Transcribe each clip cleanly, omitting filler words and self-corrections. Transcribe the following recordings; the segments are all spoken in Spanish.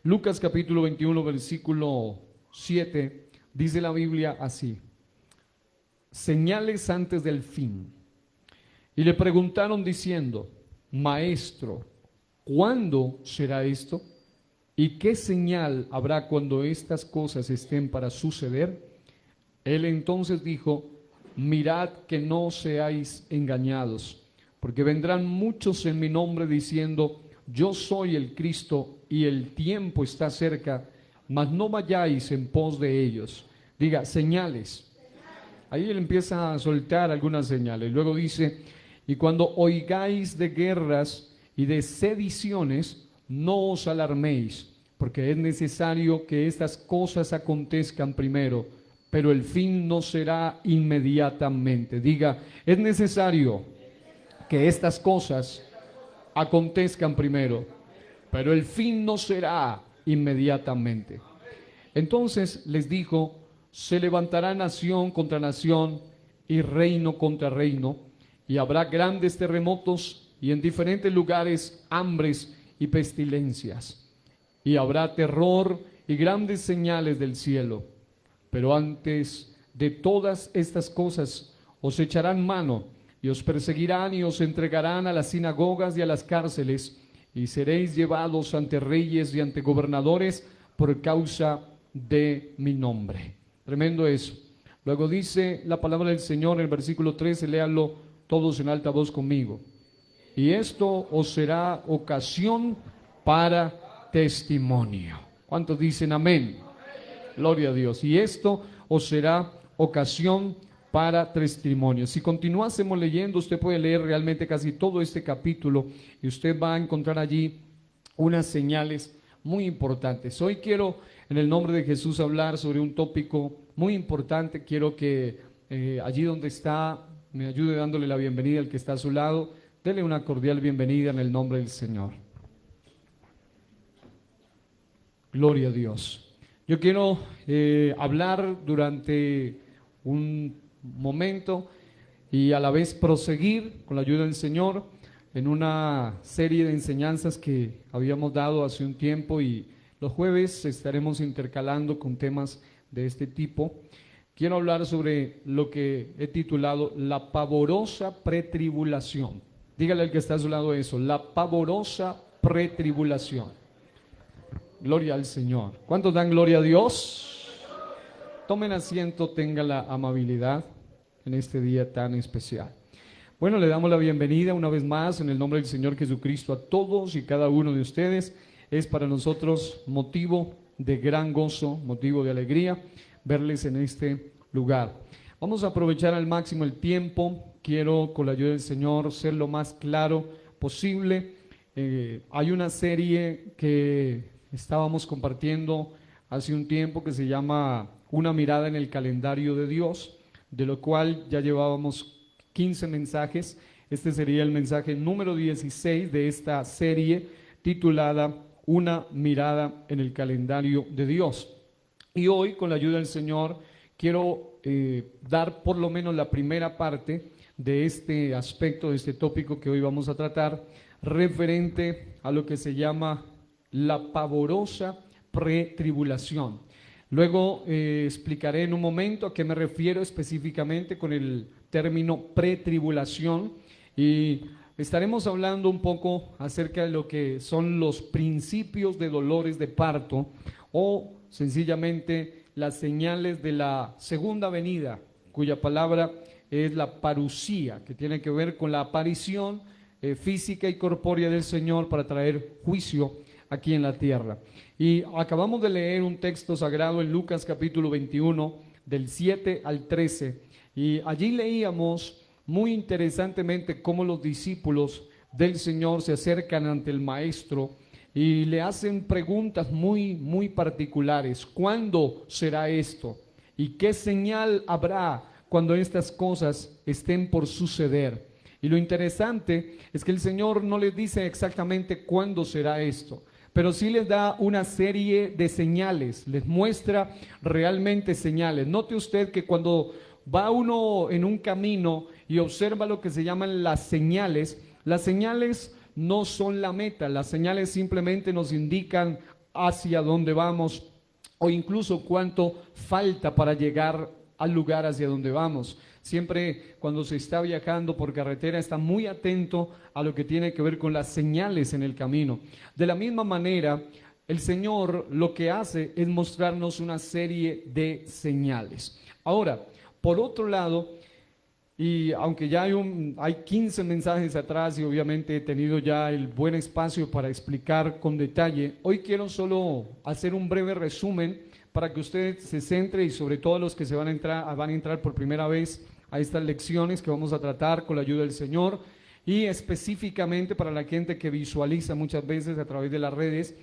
Lucas capítulo 21, versículo 7, dice la Biblia así: señales antes del fin. Y le preguntaron diciendo: Maestro, ¿cuándo será esto? ¿Y qué señal habrá cuando estas cosas estén para suceder? Él entonces dijo: mirad que no seáis engañados, porque vendrán muchos en mi nombre diciendo: yo soy el Cristo, y el tiempo está cerca, mas no vayáis en pos de ellos. Diga, señales. Ahí él empieza a soltar algunas señales. Luego dice: y cuando oigáis de guerras y de sediciones, no os alarméis, porque es necesario que estas cosas acontezcan primero, pero el fin no será inmediatamente. Diga, es necesario que estas cosas acontezcan primero, pero el fin no será inmediatamente. Entonces les dijo: se levantará nación contra nación y reino contra reino, y habrá grandes terremotos y en diferentes lugares hambres y pestilencias, y habrá terror y grandes señales del cielo. Pero antes de todas estas cosas os echarán mano y os perseguirán y os entregarán a las sinagogas y a las cárceles, y seréis llevados ante reyes y ante gobernadores por causa de mi nombre. Tremendo eso. Luego dice la palabra del Señor en el versículo 13, léanlo todos en alta voz conmigo: y esto os será ocasión para testimonio. ¿Cuántos dicen amén? Gloria a Dios. Y esto os será ocasión para testimonio. Si continuásemos leyendo, usted puede leer realmente casi todo este capítulo y usted va a encontrar allí unas señales muy importantes. Hoy quiero, en el nombre de Jesús, hablar sobre un tópico muy importante. Quiero que allí donde está me ayude dándole la bienvenida al que está a su lado. Dele una cordial bienvenida en el nombre del Señor. Gloria a Dios. Yo quiero hablar durante un momento y a la vez proseguir con la ayuda del Señor en una serie de enseñanzas que habíamos dado hace un tiempo, y los jueves estaremos intercalando con temas de este tipo. Quiero hablar sobre lo que he titulado la pavorosa pretribulación. Dígale al que está a su lado eso: la pavorosa pretribulación. Gloria al Señor. ¿Cuántos dan gloria a Dios? Tomen asiento, tengan la amabilidad en este día tan especial. Bueno, le damos la bienvenida una vez más en el nombre del Señor Jesucristo a todos y cada uno de ustedes. Es para nosotros motivo de gran gozo, motivo de alegría verles en este lugar. Vamos a aprovechar al máximo el tiempo. Quiero, con la ayuda del Señor, ser lo más claro posible. Hay una serie que estábamos compartiendo hace un tiempo que se llama Una mirada en el calendario de Dios, de lo cual ya llevábamos 15 mensajes. Este sería el mensaje número 16 de esta serie titulada Una mirada en el calendario de Dios. Y hoy, con la ayuda del Señor, quiero dar por lo menos la primera parte de este aspecto, de este tópico que hoy vamos a tratar, referente a lo que se llama la pavorosa pretribulación. Luego explicaré en un momento a qué me refiero específicamente con el término pretribulación, y estaremos hablando un poco acerca de lo que son los principios de dolores de parto, o sencillamente las señales de la segunda venida, cuya palabra es la parusía, que tiene que ver con la aparición física y corpórea del Señor para traer juicio aquí en la tierra. Y acabamos de leer un texto sagrado en Lucas capítulo 21, del 7 al 13, y allí leíamos muy interesantemente cómo los discípulos del Señor se acercan ante el Maestro y le hacen preguntas muy particulares. ¿Cuándo será esto? ¿Y qué señal habrá cuando estas cosas estén por suceder? Y lo interesante es que el Señor no les dice exactamente cuándo será esto, pero sí les da una serie de señales, les muestra realmente señales. Note usted que cuando va uno en un camino y observa lo que se llaman las señales no son la meta. Las señales simplemente nos indican hacia dónde vamos o incluso cuánto falta para llegar al lugar hacia donde vamos. Siempre cuando se está viajando por carretera está muy atento a lo que tiene que ver con las señales en el camino. De la misma manera, el Señor lo que hace es mostrarnos una serie de señales. Ahora, por otro lado, y aunque ya hay 15 mensajes atrás y obviamente he tenido ya el buen espacio para explicar con detalle, hoy quiero solo hacer un breve resumen para que usted se centre y sobre todo los que van a entrar por primera vez a estas lecciones que vamos a tratar con la ayuda del Señor y específicamente para la gente que visualiza muchas veces a través de las redes.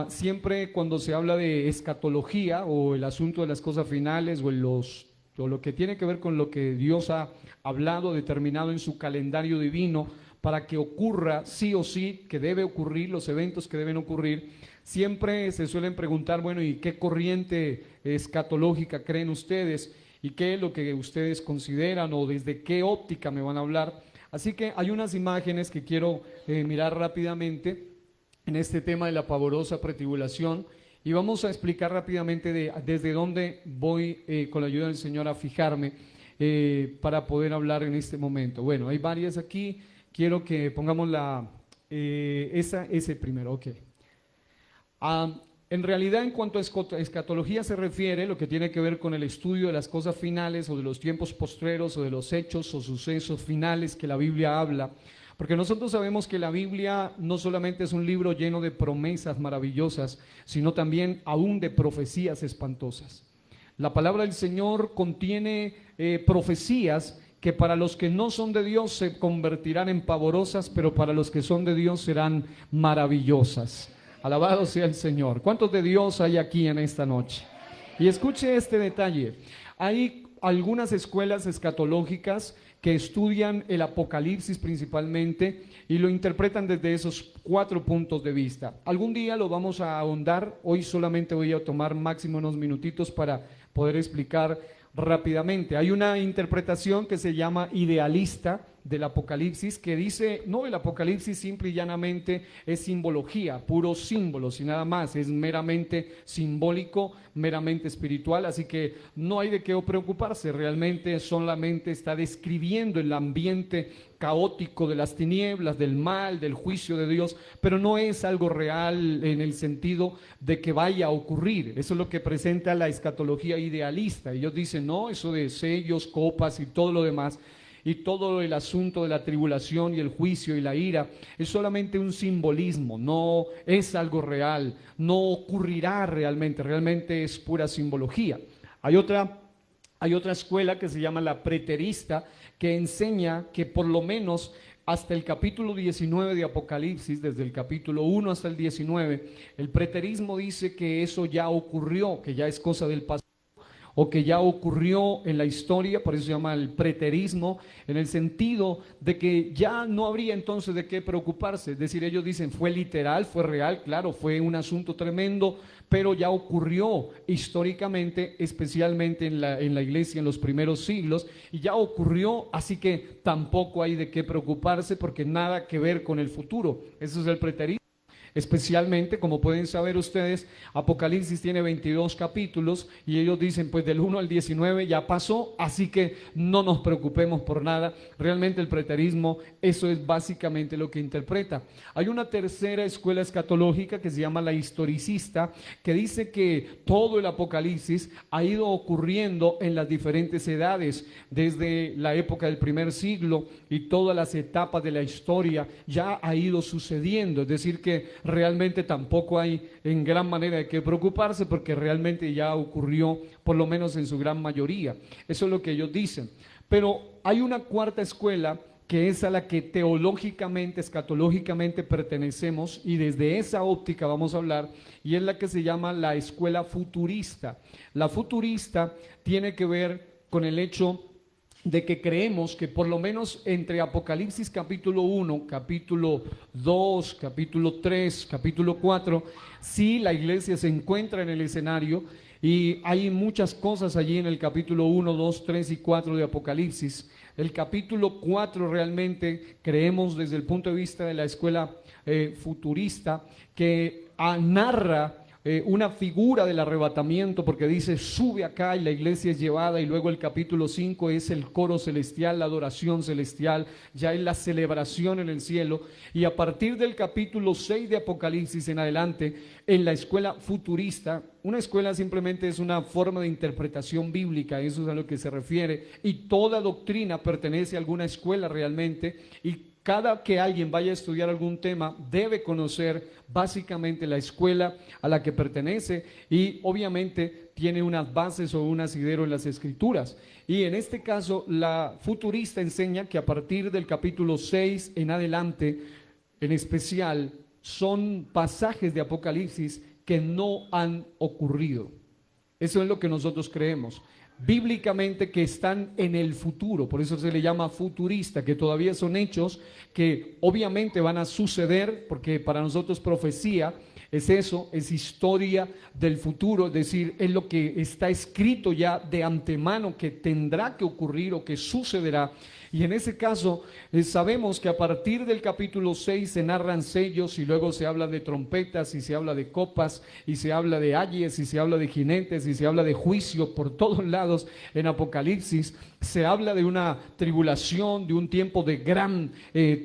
Siempre cuando se habla de escatología o el asunto de las cosas finales o lo que tiene que ver con lo que Dios ha hablado, determinado en su calendario divino para que ocurra sí o sí, que debe ocurrir, los eventos que deben ocurrir, siempre se suelen preguntar, bueno, ¿y qué corriente escatológica creen ustedes? ¿Y qué es lo que ustedes consideran o desde qué óptica me van a hablar? Así que hay unas imágenes que quiero mirar rápidamente en este tema de la pavorosa pretribulación y vamos a explicar rápidamente desde dónde voy con la ayuda del Señor a fijarme para poder hablar en este momento. Bueno, hay varias aquí, quiero que pongamos ese primero, ok. En realidad, en cuanto a escatología se refiere, lo que tiene que ver con el estudio de las cosas finales o de los tiempos postreros o de los hechos o sucesos finales que la Biblia habla, porque nosotros sabemos que la Biblia no solamente es un libro lleno de promesas maravillosas, sino también aún de profecías espantosas. La palabra del Señor contiene profecías que para los que no son de Dios se convertirán en pavorosas, pero para los que son de Dios serán maravillosas. Alabado sea el Señor. ¿Cuántos de Dios hay aquí en esta noche? Y escuche este detalle. Hay algunas escuelas escatológicas que estudian el Apocalipsis principalmente y lo interpretan desde esos 4 puntos de vista. Algún día lo vamos a ahondar, hoy solamente voy a tomar máximo unos minutitos para poder explicar rápidamente. Hay una interpretación que se llama idealista del Apocalipsis que dice, no, el Apocalipsis simple y llanamente es simbología, puros símbolos y nada más, es meramente simbólico, meramente espiritual, así que no hay de qué preocuparse, realmente solamente está describiendo el ambiente caótico de las tinieblas, del mal, del juicio de Dios, pero no es algo real en el sentido de que vaya a ocurrir. Eso es lo que presenta la escatología idealista. Ellos dicen, no, eso de sellos, copas y todo lo demás, y todo el asunto de la tribulación y el juicio y la ira es solamente un simbolismo, no es algo real, no ocurrirá realmente, realmente es pura simbología. Hay otra escuela que se llama la preterista, que enseña que por lo menos hasta el capítulo 19 de Apocalipsis, desde el capítulo 1 hasta el 19, el preterismo dice que eso ya ocurrió, que ya es cosa del pasado, o que ya ocurrió en la historia, por eso se llama el preterismo, en el sentido de que ya no habría entonces de qué preocuparse. Es decir, ellos dicen, fue literal, fue real, claro, fue un asunto tremendo, pero ya ocurrió históricamente, especialmente en la iglesia en los primeros siglos, y ya ocurrió, así que tampoco hay de qué preocuparse porque nada que ver con el futuro. Eso es el preterismo. Especialmente, como pueden saber ustedes, Apocalipsis tiene 22 capítulos y ellos dicen, pues del 1 al 19 ya pasó, así que no nos preocupemos por nada. Realmente el preterismo, eso es básicamente lo que interpreta. Hay una tercera escuela escatológica que se llama la historicista, que dice que todo el Apocalipsis ha ido ocurriendo en las diferentes edades, desde la época del primer siglo y todas las etapas de la historia ya ha ido sucediendo, es decir que realmente tampoco hay en gran manera de qué preocuparse porque realmente ya ocurrió, por lo menos en su gran mayoría. Eso es lo que ellos dicen. Pero hay una cuarta escuela que es a la que teológicamente, escatológicamente pertenecemos y desde esa óptica vamos a hablar, y es la que se llama la escuela futurista. La futurista tiene que ver con el hecho de que creemos que por lo menos entre Apocalipsis capítulo 1, capítulo 2, capítulo 3, capítulo 4, sí la iglesia se encuentra en el escenario y hay muchas cosas allí en el capítulo 1, 2, 3 y 4 de Apocalipsis. El capítulo 4 realmente creemos desde el punto de vista de la escuela futurista que narra una figura del arrebatamiento, porque dice sube acá y la iglesia es llevada, y luego el capítulo 5 es el coro celestial, la adoración celestial, ya es la celebración en el cielo, y a partir del capítulo 6 de Apocalipsis en adelante, en la escuela futurista, una escuela simplemente es una forma de interpretación bíblica, eso es a lo que se refiere, y toda doctrina pertenece a alguna escuela realmente, y cada que alguien vaya a estudiar algún tema debe conocer básicamente la escuela a la que pertenece y obviamente tiene unas bases o un asidero en las escrituras. Y en este caso la futurista enseña que a partir del capítulo 6 en adelante, en especial, son pasajes de Apocalipsis que no han ocurrido. Eso es lo que nosotros creemos bíblicamente, que están en el futuro, por eso se le llama futurista, que todavía son hechos que obviamente van a suceder, porque para nosotros profecía es eso, es historia del futuro, es decir, es lo que está escrito ya de antemano que tendrá que ocurrir o que sucederá. Y en ese caso sabemos que a partir del capítulo 6 se narran sellos y luego se habla de trompetas y se habla de copas y se habla de ayes y se habla de jinetes y se habla de juicio por todos lados en Apocalipsis. Se habla de una tribulación, de un tiempo de gran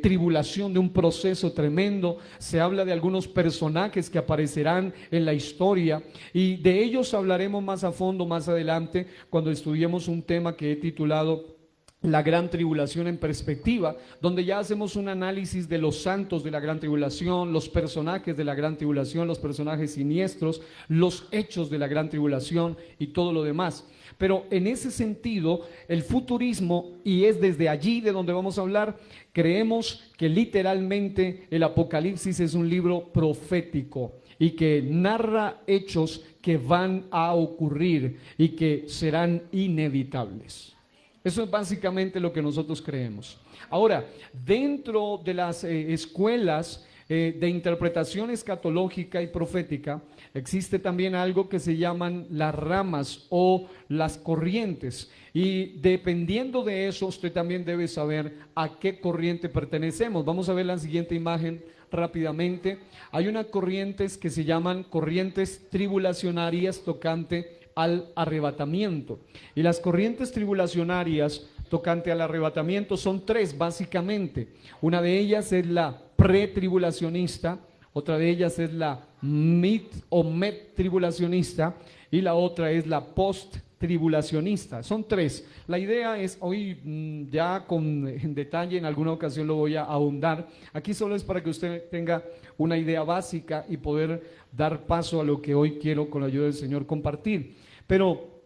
tribulación, de un proceso tremendo. Se habla de algunos personajes que aparecerán en la historia y de ellos hablaremos más a fondo más adelante cuando estudiemos un tema que he titulado la gran tribulación en perspectiva, donde ya hacemos un análisis de los santos de la gran tribulación, los personajes de la gran tribulación, los personajes siniestros, los hechos de la gran tribulación y todo lo demás. Pero en ese sentido, el futurismo, y es desde allí de donde vamos a hablar, creemos que literalmente el Apocalipsis es un libro profético y que narra hechos que van a ocurrir y que serán inevitables. Eso es básicamente lo que nosotros creemos. Ahora, dentro de las escuelas de interpretación escatológica y profética, existe también algo que se llaman las ramas o las corrientes. Y dependiendo de eso, usted también debe saber a qué corriente pertenecemos. Vamos a ver la siguiente imagen rápidamente. Hay unas corrientes que se llaman corrientes tribulacionarias tocante al arrebatamiento. Y las corrientes tribulacionarias tocante al arrebatamiento son tres básicamente. Una de ellas es la pretribulacionista, otra de ellas es la mid o med-tribulacionista y la otra es la post-tribulacionista. Son tres. La idea es, hoy ya en detalle en alguna ocasión lo voy a ahondar. Aquí solo es para que usted tenga una idea básica y poder dar paso a lo que hoy quiero con la ayuda del Señor compartir. Pero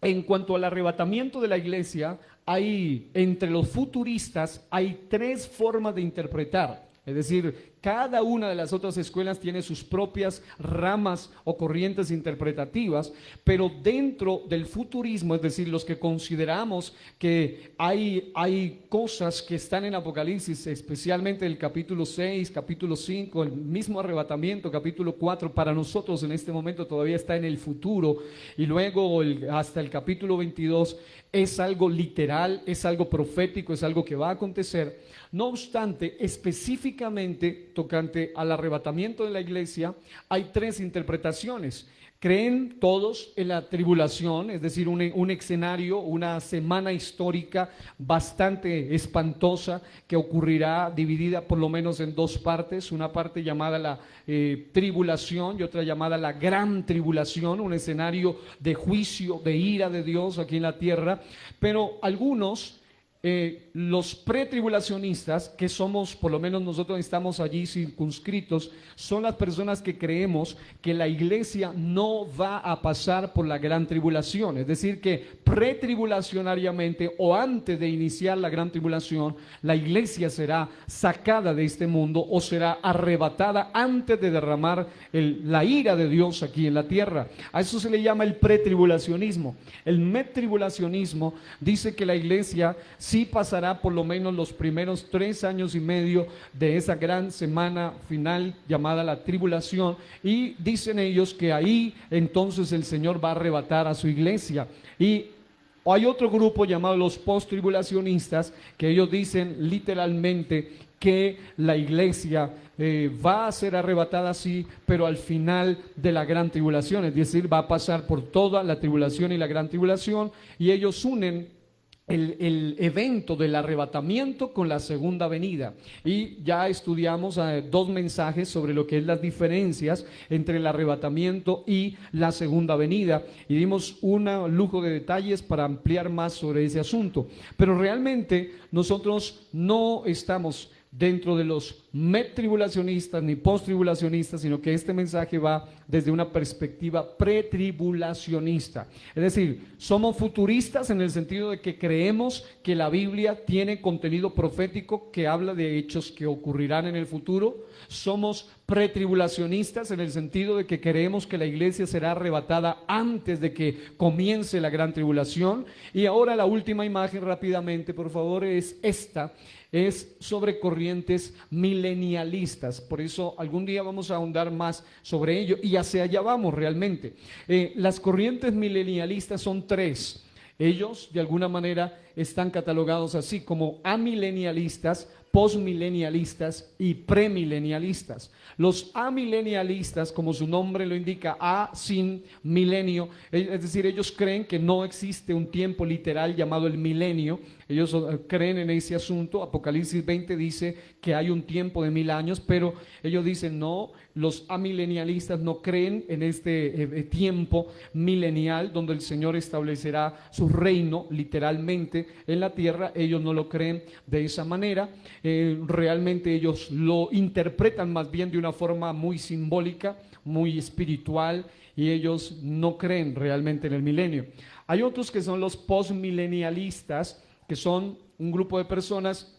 en cuanto al arrebatamiento de la iglesia, entre los futuristas hay tres formas de interpretar. Es decir, cada una de las otras escuelas tiene sus propias ramas o corrientes interpretativas, pero dentro del futurismo, es decir, los que consideramos que hay cosas que están en Apocalipsis, especialmente el capítulo 6, capítulo 5, el mismo arrebatamiento, capítulo 4, para nosotros en este momento todavía está en el futuro, y luego hasta el capítulo 22 es algo literal, es algo profético, es algo que va a acontecer. No obstante, específicamente tocante al arrebatamiento de la iglesia, hay tres interpretaciones. Creen todos en la tribulación, es decir, un escenario, una semana histórica bastante espantosa que ocurrirá dividida por lo menos en dos partes, una parte llamada la tribulación y otra llamada la gran tribulación, un escenario de juicio, de ira de Dios aquí en la tierra, pero algunos los pretribulacionistas, que somos, por lo menos nosotros estamos allí circunscritos, son las personas que creemos que la iglesia no va a pasar por la gran tribulación, es decir, que pretribulacionariamente o antes de iniciar la gran tribulación, la iglesia será sacada de este mundo o será arrebatada antes de derramar la ira de Dios aquí en la tierra. A eso se le llama el pretribulacionismo. El medtribulacionismo dice que la iglesia sí pasará por lo menos los primeros 3 años y medio de esa gran semana final llamada la tribulación, y dicen ellos que ahí entonces el Señor va a arrebatar a su iglesia. Y O hay otro grupo llamado los post-tribulacionistas, que ellos dicen literalmente que la iglesia va a ser arrebatada, sí, pero al final de la gran tribulación, es decir, va a pasar por toda la tribulación y la gran tribulación, y ellos unen el evento del arrebatamiento con la segunda venida. Y ya estudiamos dos mensajes sobre lo que es las diferencias entre el arrebatamiento y la segunda venida, y dimos un lujo de detalles para ampliar más sobre ese asunto. Pero realmente nosotros no estamos dentro de los tribulacionistas ni post-tribulacionistas, sino que este mensaje va desde una perspectiva pretribulacionista. Es decir, somos futuristas en el sentido de que creemos que la Biblia tiene contenido profético que habla de hechos que ocurrirán en el futuro. Somos pretribulacionistas en el sentido de que creemos que la iglesia será arrebatada antes de que comience la gran tribulación. Y ahora la última imagen rápidamente, por favor, es esta. Es sobre corrientes milenialistas. Por eso algún día vamos a ahondar más sobre ello y hacia allá vamos realmente. Las corrientes milenialistas son tres. Ellos de alguna manera están catalogados así como amilenialistas, postmilenialistas y premilenialistas. Los amilenialistas, como su nombre lo indica, a sin milenio, es decir, ellos creen que no existe un tiempo literal llamado el milenio. Ellos creen en ese asunto. Apocalipsis 20 dice que hay un tiempo de 1000 años, pero ellos dicen no, los amilenialistas no creen en este tiempo milenial donde el Señor establecerá su reino literalmente en la tierra. Ellos no lo creen de esa manera. Realmente ellos lo interpretan más bien de una forma muy simbólica, muy espiritual, y ellos no creen realmente en el milenio. Hay otros que son los postmilenialistas, que son un grupo de personas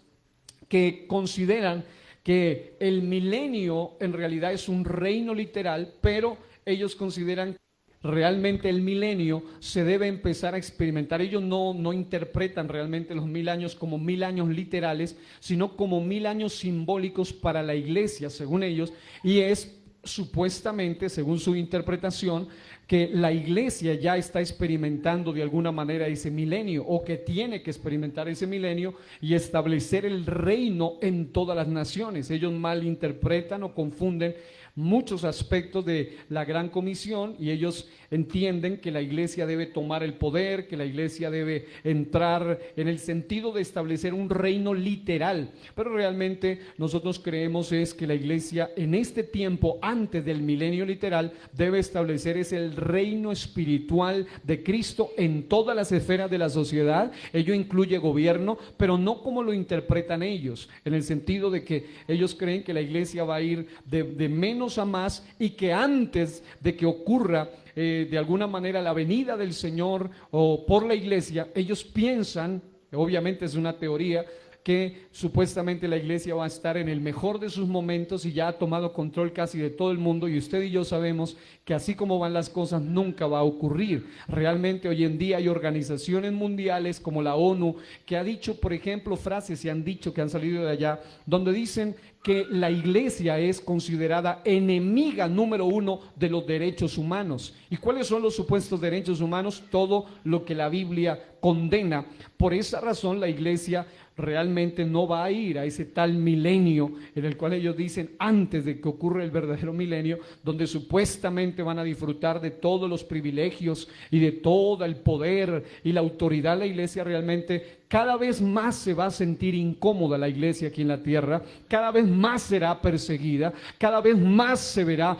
que consideran que el milenio en realidad es un reino literal, pero ellos consideran realmente el milenio se debe empezar a experimentar. Ellos no interpretan realmente los 1000 años como 1000 años literales, sino como 1000 años simbólicos para la iglesia, según ellos, y es supuestamente, según su interpretación, que la iglesia ya está experimentando de alguna manera ese milenio, o que tiene que experimentar ese milenio y establecer el reino en todas las naciones. Ellos malinterpretan o confunden muchos aspectos de la gran comisión, y ellos entienden que la iglesia debe tomar el poder, que la iglesia debe entrar en el sentido de establecer un reino literal. Pero realmente nosotros creemos es que la iglesia en este tiempo, antes del milenio literal, debe establecer es el reino espiritual de Cristo en todas las esferas de la sociedad. Ello incluye gobierno, pero no como lo interpretan ellos, en el sentido de que ellos creen que la iglesia va a ir de menos a más, y que antes de que ocurra de alguna manera la venida del Señor o por la iglesia, ellos piensan, obviamente es una teoría, que supuestamente la iglesia va a estar en el mejor de sus momentos y ya ha tomado control casi de todo el mundo, y usted y yo sabemos que así como van las cosas nunca va a ocurrir. Realmente hoy en día hay organizaciones mundiales como la ONU que ha dicho, por ejemplo, frases se han dicho que han salido de allá, donde dicen que la iglesia es considerada enemiga número 1 de los derechos humanos. ¿Y cuáles son los supuestos derechos humanos? Todo lo que la Biblia condena. Por esa razón la iglesia realmente no va a ir a ese tal milenio en el cual ellos dicen antes de que ocurra el verdadero milenio, donde supuestamente van a disfrutar de todos los privilegios y de todo el poder y la autoridad. La iglesia realmente cada vez más se va a sentir incómoda, la iglesia aquí en la tierra, cada vez más será perseguida, cada vez más se verá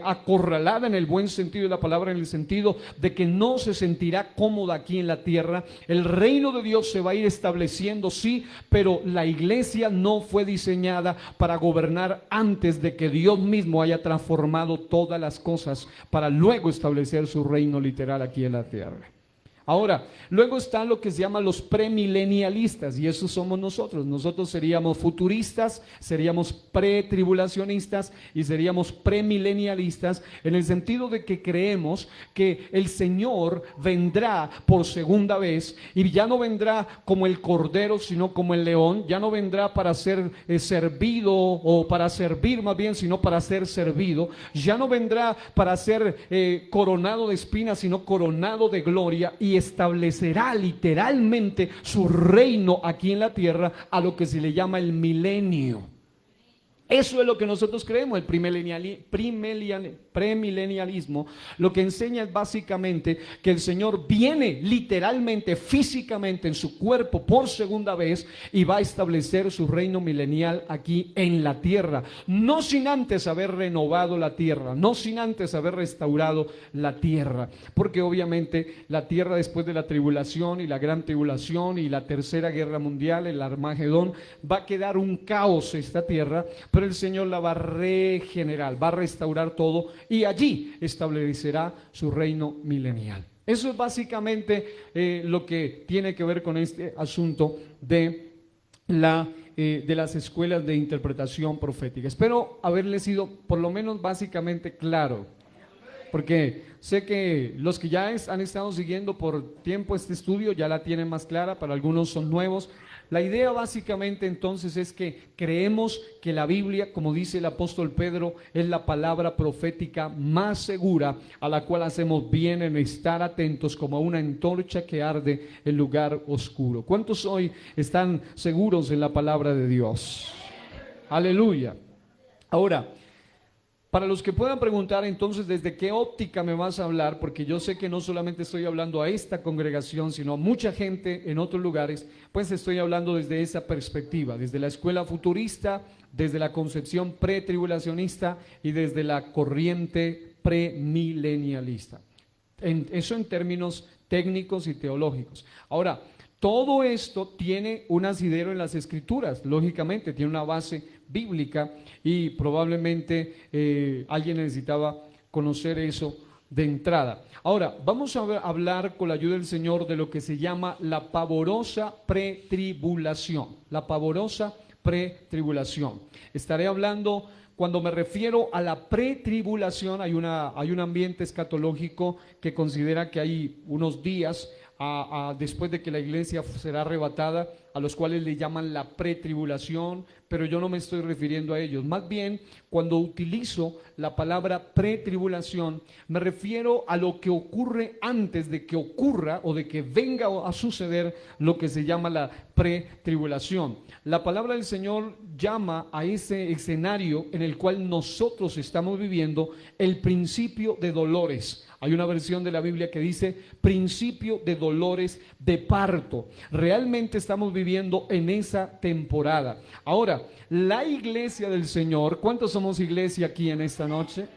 acorralada en el buen sentido de la palabra, en el sentido de que no se sentirá cómoda aquí en la tierra. El reino de Dios se va a ir estableciendo, sí, pero la iglesia no fue diseñada para gobernar antes de que Dios mismo haya transformado todas las cosas para luego establecer su reino literal aquí en la tierra. Ahora, luego están lo que se llama los premilenialistas, y esos somos nosotros. Nosotros seríamos futuristas, seríamos pretribulacionistas y seríamos premilenialistas, en el sentido de que creemos que el Señor vendrá por segunda vez, y ya no vendrá como el cordero, sino como el león. Ya no vendrá para ser servido, o para servir más bien, sino para ser servido. Ya no vendrá para ser coronado de espinas, sino coronado de gloria. Y y establecerá literalmente su reino aquí en la tierra a lo que se le llama el milenio. Eso es lo que nosotros creemos, el premilenialismo. Lo que enseña es básicamente que el Señor viene literalmente, físicamente en su cuerpo por segunda vez y va a establecer su reino milenial aquí en la tierra. No sin antes haber renovado la tierra, no sin antes haber restaurado la tierra. Porque obviamente la tierra, después de la tribulación y la gran tribulación y la tercera guerra mundial, el Armagedón, va a quedar un caos esta tierra, pero el Señor la va a regenerar, va a restaurar todo y allí establecerá su reino milenial. Eso es básicamente lo que tiene que ver con este asunto de las escuelas de interpretación profética. Espero haberles sido por lo menos básicamente claro, porque sé que los que ya han estado siguiendo por tiempo este estudio ya la tienen más clara, para algunos son nuevos. La idea básicamente entonces es que creemos que la Biblia, como dice el apóstol Pedro, es la palabra profética más segura, a la cual hacemos bien en estar atentos como a una antorcha que arde en lugar oscuro. ¿Cuántos hoy están seguros en la palabra de Dios? Aleluya. Ahora, para los que puedan preguntar entonces desde qué óptica me vas a hablar, porque yo sé que no solamente estoy hablando a esta congregación, sino a mucha gente en otros lugares, pues estoy hablando desde esa perspectiva, desde la escuela futurista, desde la concepción pretribulacionista y desde la corriente premilenialista. Eso en términos técnicos y teológicos. Ahora, todo esto tiene un asidero en las Escrituras, lógicamente, tiene una base bíblica y probablemente alguien necesitaba conocer eso de entrada. Ahora, vamos a hablar con la ayuda del Señor de lo que se llama la pavorosa pretribulación. La pavorosa pretribulación. Estaré hablando, cuando me refiero a la pretribulación, hay un ambiente escatológico que considera que hay unos días después de que la iglesia será arrebatada, a los cuales le llaman la pretribulación, pero yo no me estoy refiriendo a ellos. Más bien, cuando utilizo la palabra pretribulación, me refiero a lo que ocurre antes de que ocurra o de que venga a suceder lo que se llama la pretribulación. La palabra del Señor llama a ese escenario en el cual nosotros estamos viviendo el principio de dolores. Hay una versión de la Biblia que dice principio de dolores de parto. Realmente estamos viviendo en esa temporada. Ahora, la iglesia del Señor, ¿cuántos somos iglesia aquí en esta noche?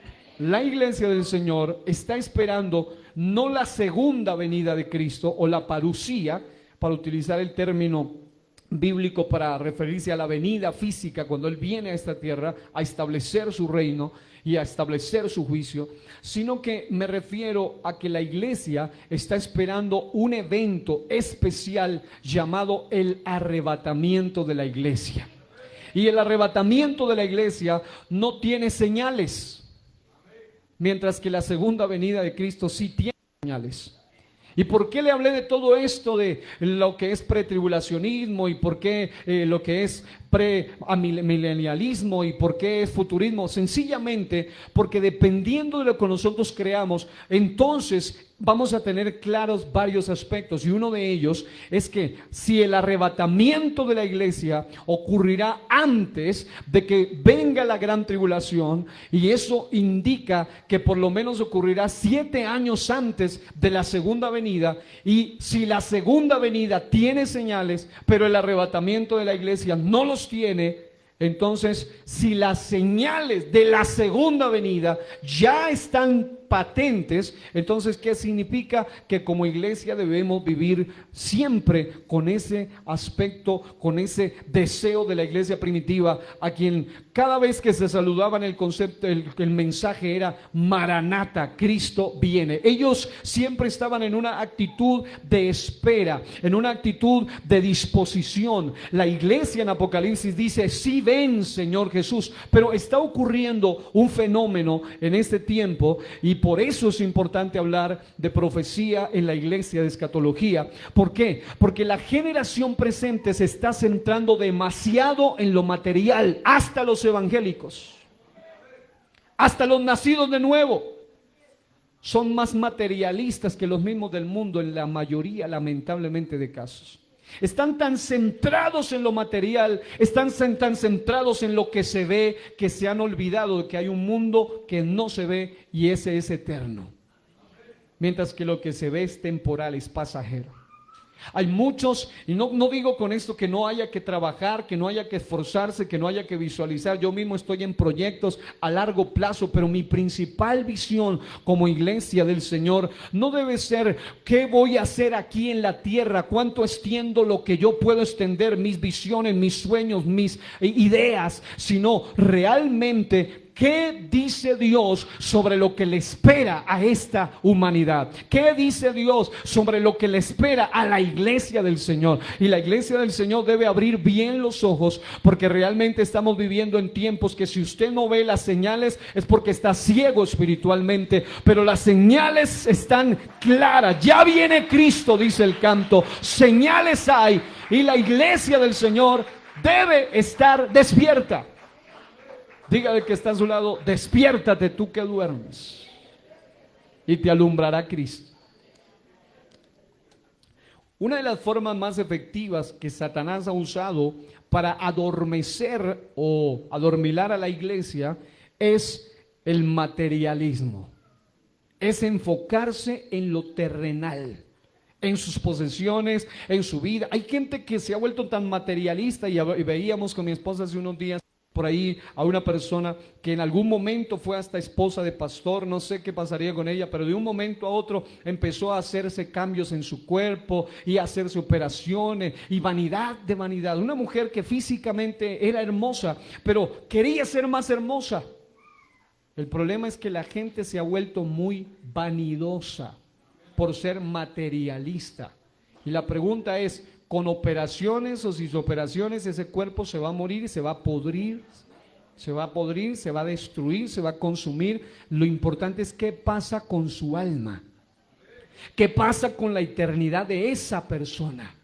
La iglesia del Señor está esperando no la segunda venida de Cristo o la parusía, para utilizar el término bíblico para referirse a la venida física cuando Él viene a esta tierra a establecer su reino y a establecer su juicio, sino que me refiero a que la iglesia está esperando un evento especial llamado el arrebatamiento de la iglesia. Y el arrebatamiento de la iglesia no tiene señales, mientras que la segunda venida de Cristo sí tiene señales. ¿Y por qué le hablé de todo esto, de lo que es pretribulacionismo y por qué lo que es premilenialismo y por qué es futurismo? Sencillamente porque dependiendo de lo que nosotros creamos, entonces vamos a tener claros varios aspectos, y uno de ellos es que si el arrebatamiento de la iglesia ocurrirá antes de que venga la gran tribulación, y eso indica que por lo menos ocurrirá 7 años antes de la segunda venida, y si la segunda venida tiene señales, pero el arrebatamiento de la iglesia no los tiene, entonces si las señales de la segunda venida ya están patentes, entonces ¿qué significa? Que como iglesia debemos vivir siempre con ese aspecto, con ese deseo de la iglesia primitiva, a quien cada vez que se saludaban el concepto, el mensaje era Maranata, Cristo viene. Ellos siempre estaban en una actitud de espera, en una actitud de disposición. La iglesia en Apocalipsis dice, sí ven Señor Jesús, pero está ocurriendo un fenómeno en este tiempo, y por eso es importante hablar de profecía en la iglesia, de escatología. ¿Por qué? Porque la generación presente se está centrando demasiado en lo material, hasta los evangélicos, hasta los nacidos de nuevo. son más materialistas que los mismos del mundo en la mayoría, lamentablemente, de casos. Están tan centrados en lo material, están tan centrados en lo que se ve, que se han olvidado de que hay un mundo que no se ve y ese es eterno. Mientras que lo que se ve es temporal, es pasajero. Hay muchos, y no digo con esto que no haya que trabajar, que no haya que esforzarse, que no haya que visualizar. Yo mismo estoy en proyectos a largo plazo, pero mi principal visión como iglesia del Señor no debe ser qué voy a hacer aquí en la tierra, cuánto extiendo lo que yo puedo extender, mis visiones, mis sueños, mis ideas, sino realmente ¿qué dice Dios sobre lo que le espera a esta humanidad? ¿Qué dice Dios sobre lo que le espera a la iglesia del Señor? Y la iglesia del Señor debe abrir bien los ojos, porque realmente estamos viviendo en tiempos que si usted no ve las señales es porque está ciego espiritualmente, pero las señales están claras. Ya viene Cristo, dice el canto. Señales hay y la iglesia del Señor debe estar despierta. Dígale que está a su lado: despiértate tú que duermes, y te alumbrará Cristo. Una de las formas más efectivas que Satanás ha usado para adormecer o adormilar a la iglesia es el materialismo. Es enfocarse en lo terrenal, en sus posesiones, en su vida. Hay gente que se ha vuelto tan materialista, y veíamos con mi esposa hace unos días por ahí a una persona que en algún momento fue hasta esposa de pastor, no sé qué pasaría con ella, pero de un momento a otro empezó a hacerse cambios en su cuerpo y a hacerse operaciones, y vanidad de vanidad. Una mujer que físicamente era hermosa, pero quería ser más hermosa. El problema es que la gente se ha vuelto muy vanidosa por ser materialista. Y la pregunta es: ¿con operaciones o sin operaciones ese cuerpo se va a morir y se va a podrir? Se va a podrir, se va a destruir, se va a consumir. Lo importante es qué pasa con su alma, qué pasa con la eternidad de esa persona.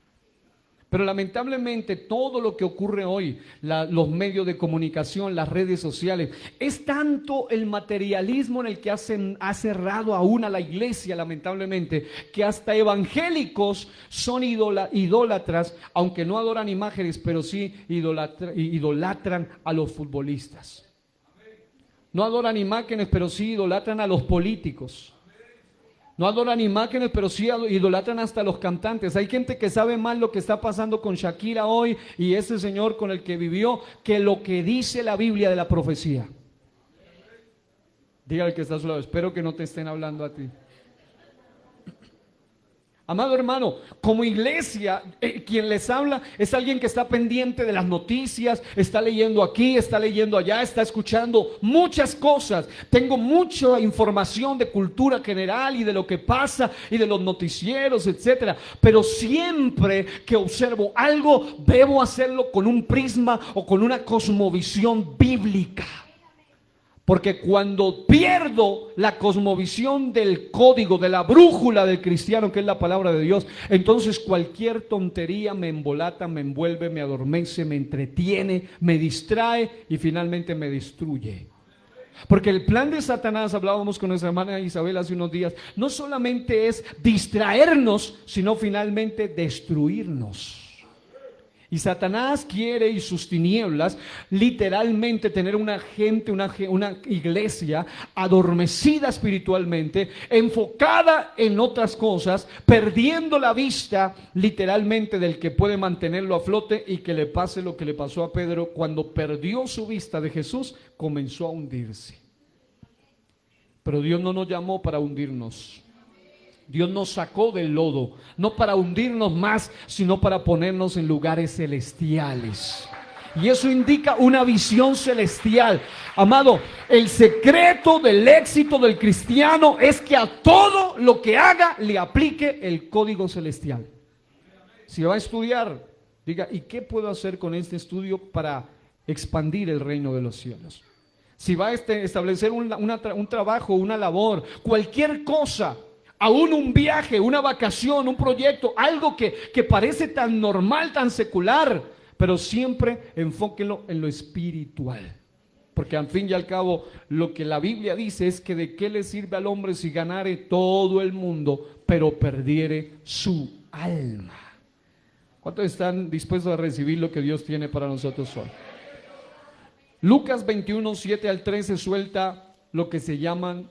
Pero lamentablemente todo lo que ocurre hoy, los medios de comunicación, las redes sociales, es tanto el materialismo en el que ha cerrado aún a la iglesia, lamentablemente, que hasta evangélicos son idólatras, aunque no adoran imágenes, pero sí idolatran a los futbolistas. No adoran imágenes, pero sí idolatran a los políticos. No adoran imágenes, pero sí idolatran hasta a los cantantes. Hay gente que sabe más lo que está pasando con Shakira hoy y ese señor con el que vivió que lo que dice la Biblia de la profecía. Dígale que está a su lado: espero que no te estén hablando a ti. Amado hermano, como iglesia, quien les habla es alguien que está pendiente de las noticias, está leyendo aquí, está leyendo allá, está escuchando muchas cosas. Tengo mucha información de cultura general y de lo que pasa y de los noticieros, etcétera. Pero siempre que observo algo, debo hacerlo con un prisma o con una cosmovisión bíblica. Porque cuando pierdo la cosmovisión del código, de la brújula del cristiano, que es la palabra de Dios, entonces cualquier tontería me embolata, me envuelve, me adormece, me entretiene, me distrae y finalmente me destruye. Porque el plan de Satanás, hablábamos con nuestra hermana Isabel hace unos días, no solamente es distraernos, sino finalmente destruirnos. Y Satanás quiere, y sus tinieblas, literalmente tener una iglesia adormecida espiritualmente, enfocada en otras cosas, perdiendo la vista literalmente del que puede mantenerlo a flote, y que le pase lo que le pasó a Pedro cuando perdió su vista de Jesús, comenzó a hundirse. Pero Dios no nos llamó para hundirnos. Dios nos sacó del lodo, no para hundirnos más, sino para ponernos en lugares celestiales. Y eso indica una visión celestial. Amado, el secreto del éxito del cristiano es que a todo lo que haga le aplique el código celestial. Si va a estudiar, diga: ¿y qué puedo hacer con este estudio para expandir el reino de los cielos? Si va a establecer un trabajo, una labor, cualquier cosa, aún un viaje, una vacación, un proyecto, algo que parece tan normal, tan secular, pero siempre enfóquelo en lo espiritual. Porque al fin y al cabo lo que la Biblia dice es que de qué le sirve al hombre si ganare todo el mundo, pero perdiere su alma. ¿Cuántos están dispuestos a recibir lo que Dios tiene para nosotros hoy? Lucas 21, 7 al 13 suelta lo que se llaman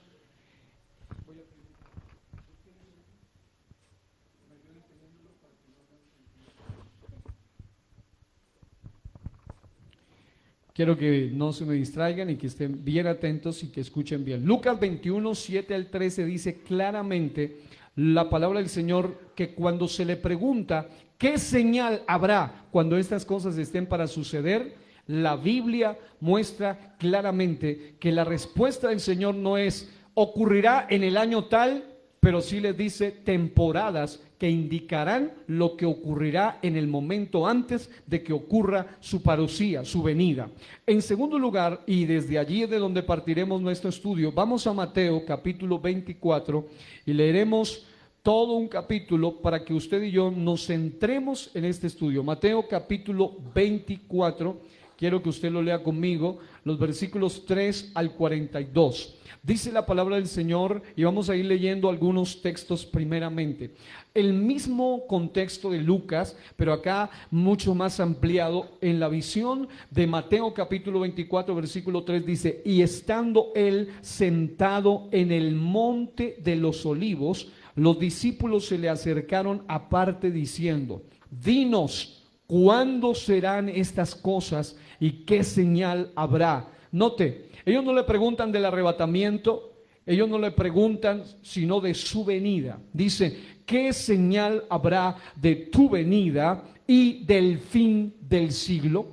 quiero que no se me distraigan y que estén bien atentos y que escuchen bien. Lucas 21, 7 al 13 dice claramente la palabra del Señor que cuando se le pregunta qué señal habrá cuando estas cosas estén para suceder, la Biblia muestra claramente que la respuesta del Señor no es ocurrirá en el año tal, pero sí les dice temporadas que indicarán lo que ocurrirá en el momento antes de que ocurra su parucía, su venida. En segundo lugar, y desde allí es de donde partiremos nuestro estudio, vamos a Mateo capítulo 24 y leeremos todo un capítulo para que usted y yo nos centremos en este estudio. Mateo capítulo 24, quiero que usted lo lea conmigo, los versículos 3 al 42. Dice la palabra del Señor y vamos a ir leyendo algunos textos primeramente. El mismo contexto de Lucas, pero acá mucho más ampliado en la visión de Mateo capítulo 24 versículo 3 dice, y estando él sentado en el monte de los olivos, los discípulos se le acercaron aparte diciendo, dinos, ¿cuándo serán estas cosas y qué señal habrá? Note, ellos no le preguntan del arrebatamiento, ellos no le preguntan sino de su venida. Dice, ¿qué señal habrá de tu venida y del fin del siglo?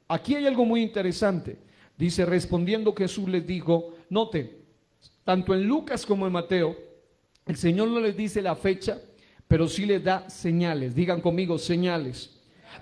Aquí hay algo muy interesante. Dice, respondiendo Jesús les dijo, note, tanto en Lucas como en Mateo, el Señor no les dice la fecha, pero sí les da señales. Digan conmigo, señales.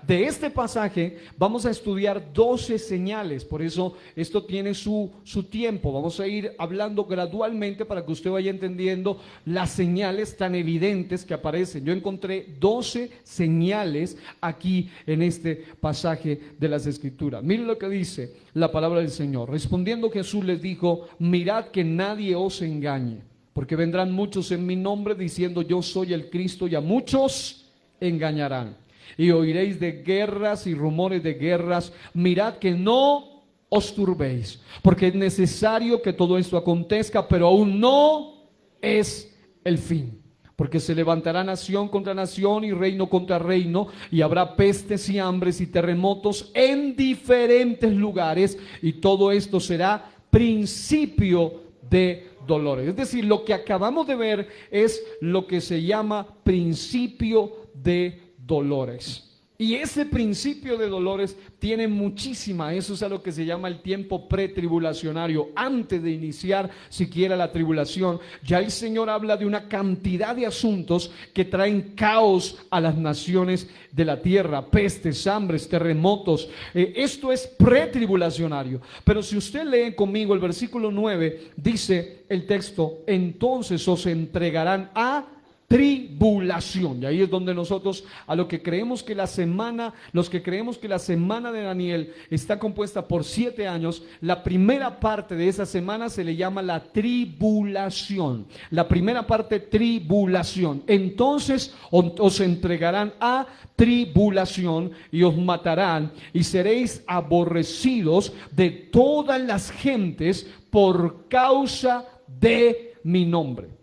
De este pasaje vamos a estudiar 12 señales, por eso esto tiene su tiempo. Vamos a ir hablando gradualmente para que usted vaya entendiendo las señales tan evidentes que aparecen. Yo encontré 12 señales aquí en este pasaje de las Escrituras. Miren lo que dice la palabra del Señor. Respondiendo Jesús les dijo, mirad que nadie os engañe, porque vendrán muchos en mi nombre diciendo yo soy el Cristo y a muchos engañarán. Y oiréis de guerras y rumores de guerras. Mirad que no os turbéis, porque es necesario que todo esto acontezca, pero aún no es el fin. Porque se levantará nación contra nación y reino contra reino, y habrá pestes y hambres y terremotos en diferentes lugares, y todo esto será principio de dolores. Es decir, lo que acabamos de ver es lo que se llama principio de dolores. Y ese principio de dolores tiene muchísima, eso es a lo que se llama el tiempo pretribulacionario. Antes de iniciar siquiera la tribulación, ya el Señor habla de una cantidad de asuntos que traen caos a las naciones de la tierra, pestes, hambres, terremotos. Esto es pretribulacionario. Pero si usted lee conmigo el versículo 9, dice el texto, entonces os entregarán a tribulación. Y ahí es donde nosotros, a lo que creemos que la semana, los que creemos que la semana de Daniel está compuesta por 7 años, la primera parte de esa semana se le llama la tribulación. La primera parte, tribulación. Entonces os entregarán a tribulación y os matarán y seréis aborrecidos de todas las gentes por causa de mi nombre.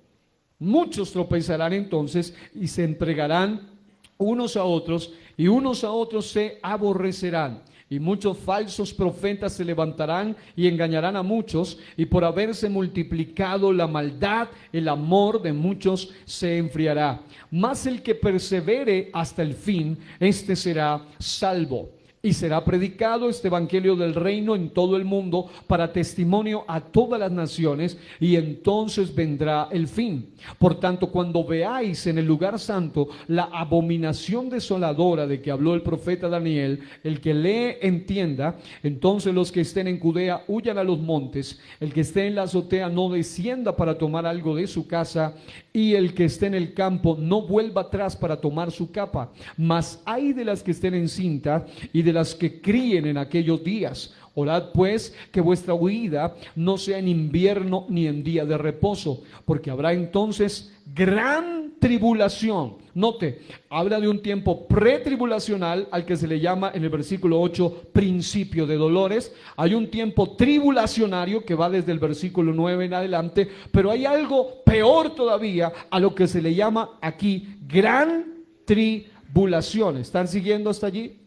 Muchos tropezarán entonces y se entregarán unos a otros y unos a otros se aborrecerán. Y muchos falsos profetas se levantarán y engañarán a muchos, y por haberse multiplicado la maldad, el amor de muchos se enfriará. Mas el que persevere hasta el fin, este será salvo. Y será predicado este evangelio del reino en todo el mundo para testimonio a todas las naciones, y entonces vendrá el fin. Por tanto, cuando veáis en el lugar santo la abominación desoladora de que habló el profeta Daniel, el que lee entienda. Entonces los que estén en Judea huyan a los montes, el que esté en la azotea no descienda para tomar algo de su casa, y el que esté en el campo no vuelva atrás para tomar su capa. Mas hay de las que estén encinta y de las que críen en aquellos días. Orad pues que vuestra huida no sea en invierno ni en día de reposo, porque habrá entonces gran tribulación. Note, habla de un tiempo pretribulacional al que se le llama en el versículo 8 principio de dolores. Hay un tiempo tribulacionario que va desde el versículo 9 en adelante, pero hay algo peor todavía a lo que se le llama aquí gran tribulación. ¿Están siguiendo hasta allí?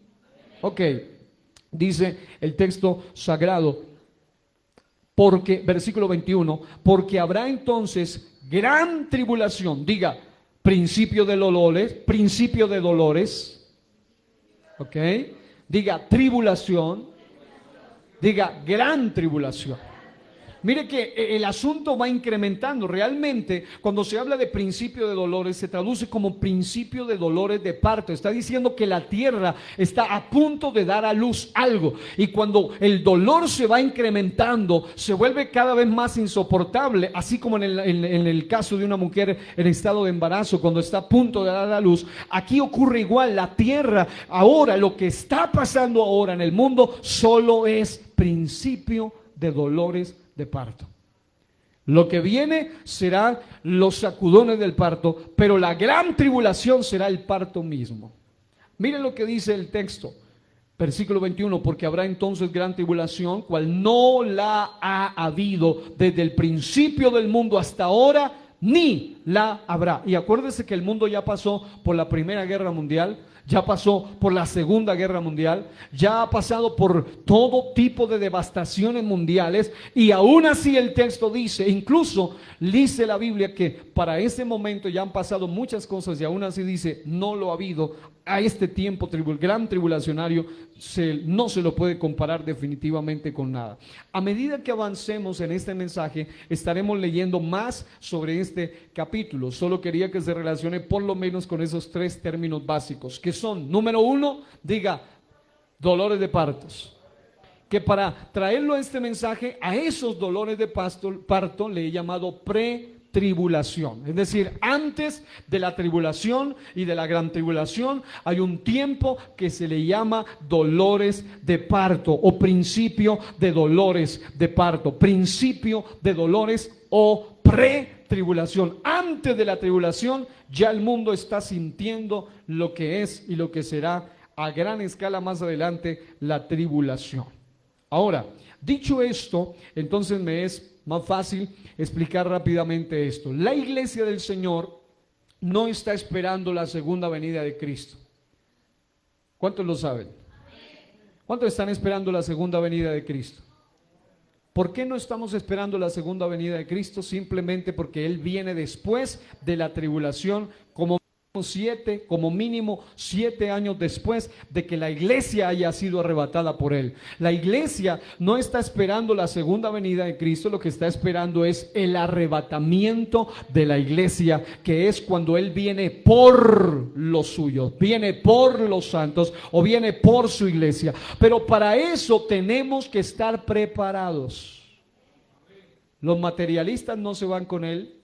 Ok, dice el texto sagrado, porque, versículo 21, porque habrá entonces gran tribulación. Diga, principio de dolores, ok, diga tribulación, diga gran tribulación. Mire que el asunto va incrementando. Realmente, cuando se habla de principio de dolores, se traduce como principio de dolores de parto. Está diciendo que la tierra está a punto de dar a luz algo. Y cuando el dolor se va incrementando, se vuelve cada vez más insoportable. Así como en el caso de una mujer en estado de embarazo, cuando está a punto de dar a luz. Aquí ocurre igual. La tierra, ahora, lo que está pasando ahora en el mundo, solo es principio de dolores de parto. Lo que viene será los sacudones del parto, pero la gran tribulación será el parto mismo. Miren lo que dice el texto, versículo 21, porque habrá entonces gran tribulación, cual no la ha habido desde el principio del mundo hasta ahora, ni la habrá. Y acuérdese que el mundo ya pasó por la Primera Guerra Mundial, ya pasó por la Segunda Guerra Mundial, ya ha pasado por todo tipo de devastaciones mundiales, y aún así el texto dice, incluso dice la Biblia que para ese momento ya han pasado muchas cosas, y aún así dice, no lo ha habido a este tiempo gran tribulacionario, no se lo puede comparar definitivamente con nada. A medida que avancemos en este mensaje, estaremos leyendo más sobre este capítulo. Solo quería que se relacione por lo menos con esos tres términos básicos, que son, número uno, diga, dolores de partos. Que para traerlo a este mensaje, a esos dolores de parto le he llamado tribulación, es decir, antes de la tribulación y de la gran tribulación hay un tiempo que se le llama dolores de parto o principio de dolores de parto, principio de dolores o pretribulación. Antes de la tribulación ya el mundo está sintiendo lo que es y lo que será a gran escala más adelante la tribulación. Ahora, dicho esto, entonces me es más fácil explicar rápidamente esto. La iglesia del Señor no está esperando la segunda venida de Cristo. ¿Cuántos lo saben? ¿Cuántos están esperando la segunda venida de Cristo? ¿Por qué no estamos esperando la segunda venida de Cristo? Simplemente porque Él viene después de la tribulación, como mínimo 7 años después de que la iglesia haya sido arrebatada por Él. La iglesia no está esperando la segunda venida de Cristo, lo que está esperando es el arrebatamiento de la iglesia, que es cuando Él viene por los suyos, viene por los santos o viene por su iglesia. Pero para eso tenemos que estar preparados. Los materialistas no se van con Él,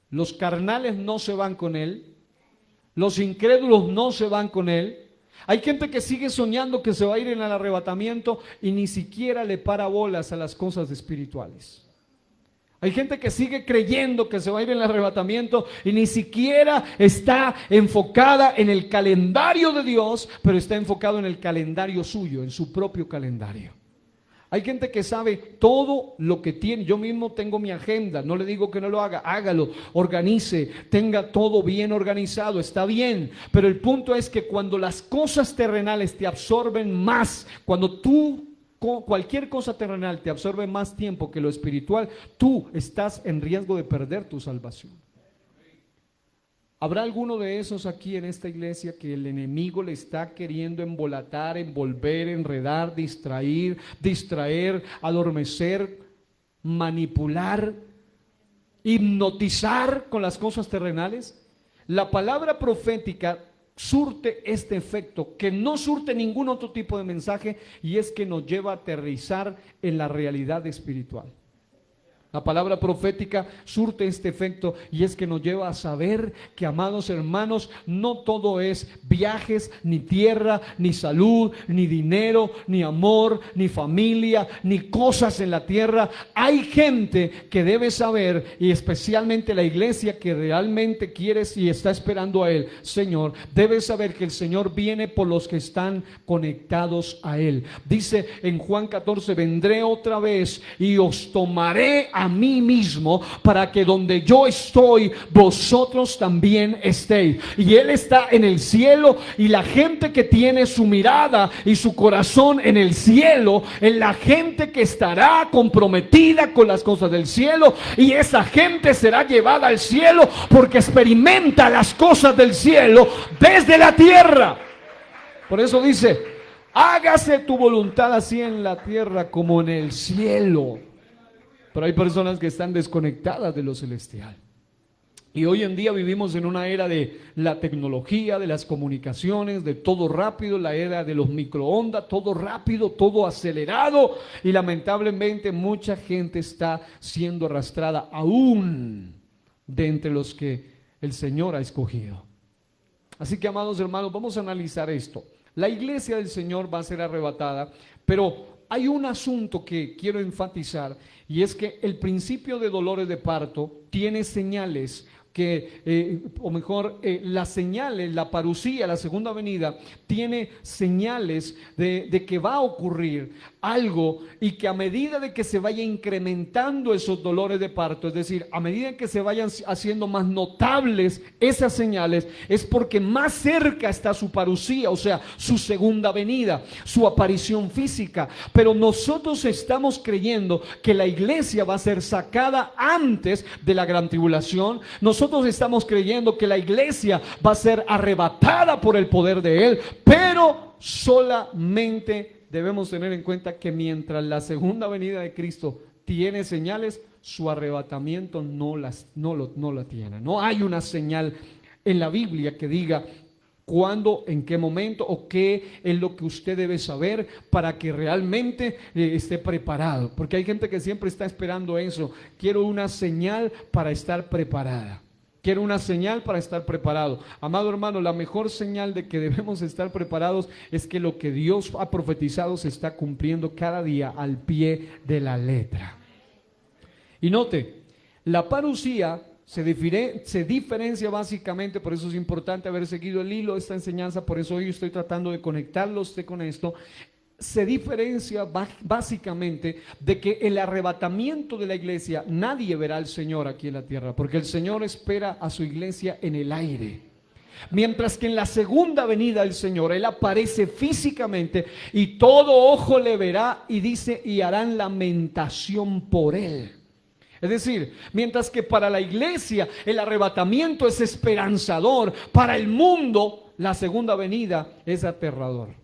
los carnales no se van con Él, los incrédulos no se van con Él. Hay gente que sigue soñando que se va a ir en el arrebatamiento y ni siquiera le para bolas a las cosas espirituales. Hay gente que sigue creyendo que se va a ir en el arrebatamiento y ni siquiera está enfocada en el calendario de Dios, pero está enfocado en el calendario suyo, en su propio calendario. Hay gente que sabe todo lo que tiene. Yo mismo tengo mi agenda, no le digo que no lo haga, hágalo, organice, tenga todo bien organizado, está bien. Pero el punto es que cuando las cosas terrenales te absorben más, cuando cualquier cosa terrenal te absorbe más tiempo que lo espiritual, tú estás en riesgo de perder tu salvación. ¿Habrá alguno de esos aquí en esta iglesia que el enemigo le está queriendo embolatar, envolver, enredar, distraer, adormecer, manipular, hipnotizar con las cosas terrenales? La palabra profética surte este efecto que no surte ningún otro tipo de mensaje, y es que nos lleva a aterrizar en la realidad espiritual. La palabra profética surte este efecto y es que nos lleva a saber que, amados hermanos, no todo es viajes, ni tierra, ni salud, ni dinero, ni amor, ni familia, ni cosas en la tierra. Hay gente que debe saber, y especialmente la iglesia que realmente quiere y está esperando a Él, Señor, debe saber que el Señor viene por los que están conectados a Él. Dice en Juan 14, vendré otra vez y os tomaré a mí mismo, para que donde yo estoy, vosotros también estéis. Y Él está en el cielo, y la gente que tiene su mirada y su corazón en el cielo, es la gente que estará comprometida con las cosas del cielo, y esa gente será llevada al cielo porque experimenta las cosas del cielo desde la tierra. Por eso dice: hágase tu voluntad así en la tierra como en el cielo. Pero hay personas que están desconectadas de lo celestial. Y hoy en día vivimos en una era de la tecnología, de las comunicaciones, de todo rápido, la era de los microondas, todo rápido, todo acelerado. Y lamentablemente mucha gente está siendo arrastrada aún de entre los que el Señor ha escogido. Así que, amados hermanos, vamos a analizar esto. La iglesia del Señor va a ser arrebatada, pero hay un asunto que quiero enfatizar, y es que el principio de dolores de parto tiene señales que, las señales, la parusía, la segunda venida, tiene señales de que va a ocurrir algo, y que a medida de que se vaya incrementando esos dolores de parto, es decir, a medida que se vayan haciendo más notables esas señales, es porque más cerca está su parusía, o sea, su segunda venida, su aparición física. Pero nosotros estamos creyendo que la iglesia va a ser sacada antes de la gran tribulación. Nosotros estamos creyendo que la iglesia va a ser arrebatada por el poder de Él, pero solamente debemos tener en cuenta que mientras la segunda venida de Cristo tiene señales, su arrebatamiento no la tiene. No hay una señal en la Biblia que diga cuándo, en qué momento o qué es lo que usted debe saber para que realmente esté preparado. Porque hay gente que siempre está esperando eso. Quiero una señal para estar preparada. Quiero una señal para estar preparado. Amado hermano, la mejor señal de que debemos estar preparados es que lo que Dios ha profetizado se está cumpliendo cada día al pie de la letra. Y note, la parusía se diferencia básicamente, por eso es importante haber seguido el hilo de esta enseñanza, por eso hoy estoy tratando de conectarlo a usted con esto. Se diferencia básicamente de que el arrebatamiento de la iglesia, nadie verá al Señor aquí en la tierra, porque el Señor espera a su iglesia en el aire. Mientras que en la segunda venida del Señor, Él aparece físicamente y todo ojo le verá, y dice, y harán lamentación por Él. Es decir, mientras que para la iglesia el arrebatamiento es esperanzador, para el mundo la segunda venida es aterrador.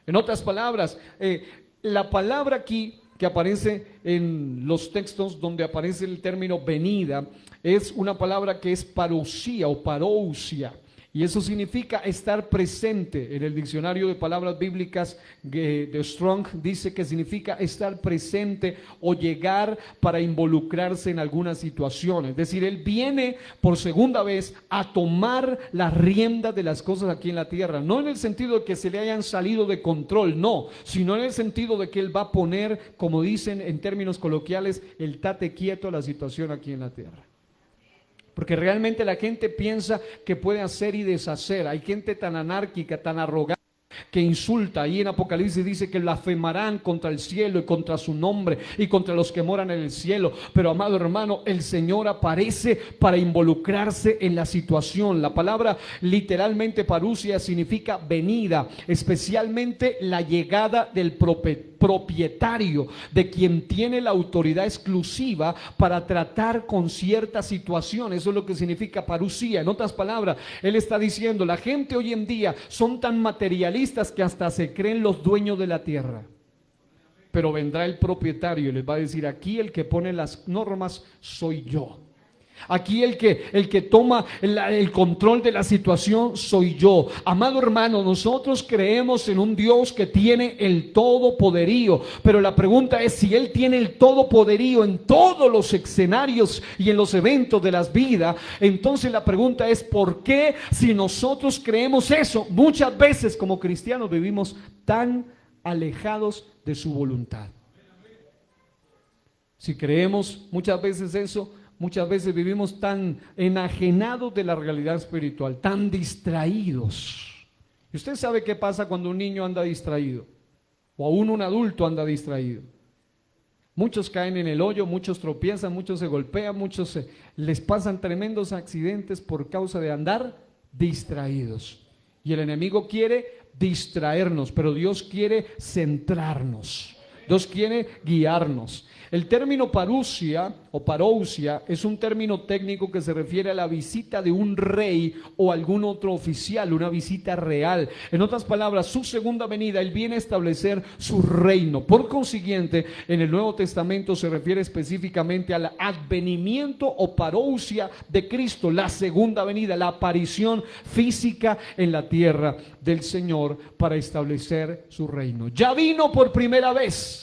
En otras palabras, la palabra aquí que aparece en los textos donde aparece el término venida es una palabra que es parusía o parousia. Y eso significa estar presente. En el diccionario de palabras bíblicas de Strong dice que significa estar presente o llegar para involucrarse en alguna situación. Es decir, Él viene por segunda vez a tomar las riendas de las cosas aquí en la tierra. No en el sentido de que se le hayan salido de control, no, sino en el sentido de que Él va a poner, como dicen en términos coloquiales, el tate quieto a la situación aquí en la tierra. Porque realmente la gente piensa que puede hacer y deshacer. Hay gente tan anárquica, tan arrogante, que insulta. Ahí en Apocalipsis dice que blasfemarán contra el cielo y contra su nombre y contra los que moran en el cielo. Pero, amado hermano, el Señor aparece para involucrarse en la situación. La palabra literalmente parusia significa venida, especialmente la llegada del propietario, de quien tiene la autoridad exclusiva para tratar con cierta situación. Eso es lo que significa parusía. En otras palabras, Él está diciendo, la gente hoy en día son tan materialistas que hasta se creen los dueños de la tierra. Pero vendrá el propietario y les va a decir, aquí el que pone las normas soy yo. Aquí el que toma el control de la situación soy yo. Amado hermano, nosotros creemos en un Dios que tiene el todopoderío, pero la pregunta es si Él tiene el todopoderío en todos los escenarios y en los eventos de las vidas. Entonces la pregunta es ¿por qué, si nosotros creemos eso, muchas veces como cristianos vivimos tan alejados de su voluntad? Si creemos muchas veces eso, muchas veces vivimos tan enajenados de la realidad espiritual, tan distraídos. ¿Y usted sabe qué pasa cuando un niño anda distraído? O aún un adulto anda distraído. Muchos caen en el hoyo, muchos tropiezan, muchos se golpean, les pasan tremendos accidentes por causa de andar distraídos. Y el enemigo quiere distraernos, pero Dios quiere centrarnos. Dios quiere guiarnos. El término parousia o parousia es un término técnico que se refiere a la visita de un rey o algún otro oficial, una visita real. En otras palabras, su segunda venida, Él viene a establecer su reino. Por consiguiente, en el Nuevo Testamento se refiere específicamente al advenimiento o parousia de Cristo, la segunda venida, la aparición física en la tierra del Señor para establecer su reino. Ya vino por primera vez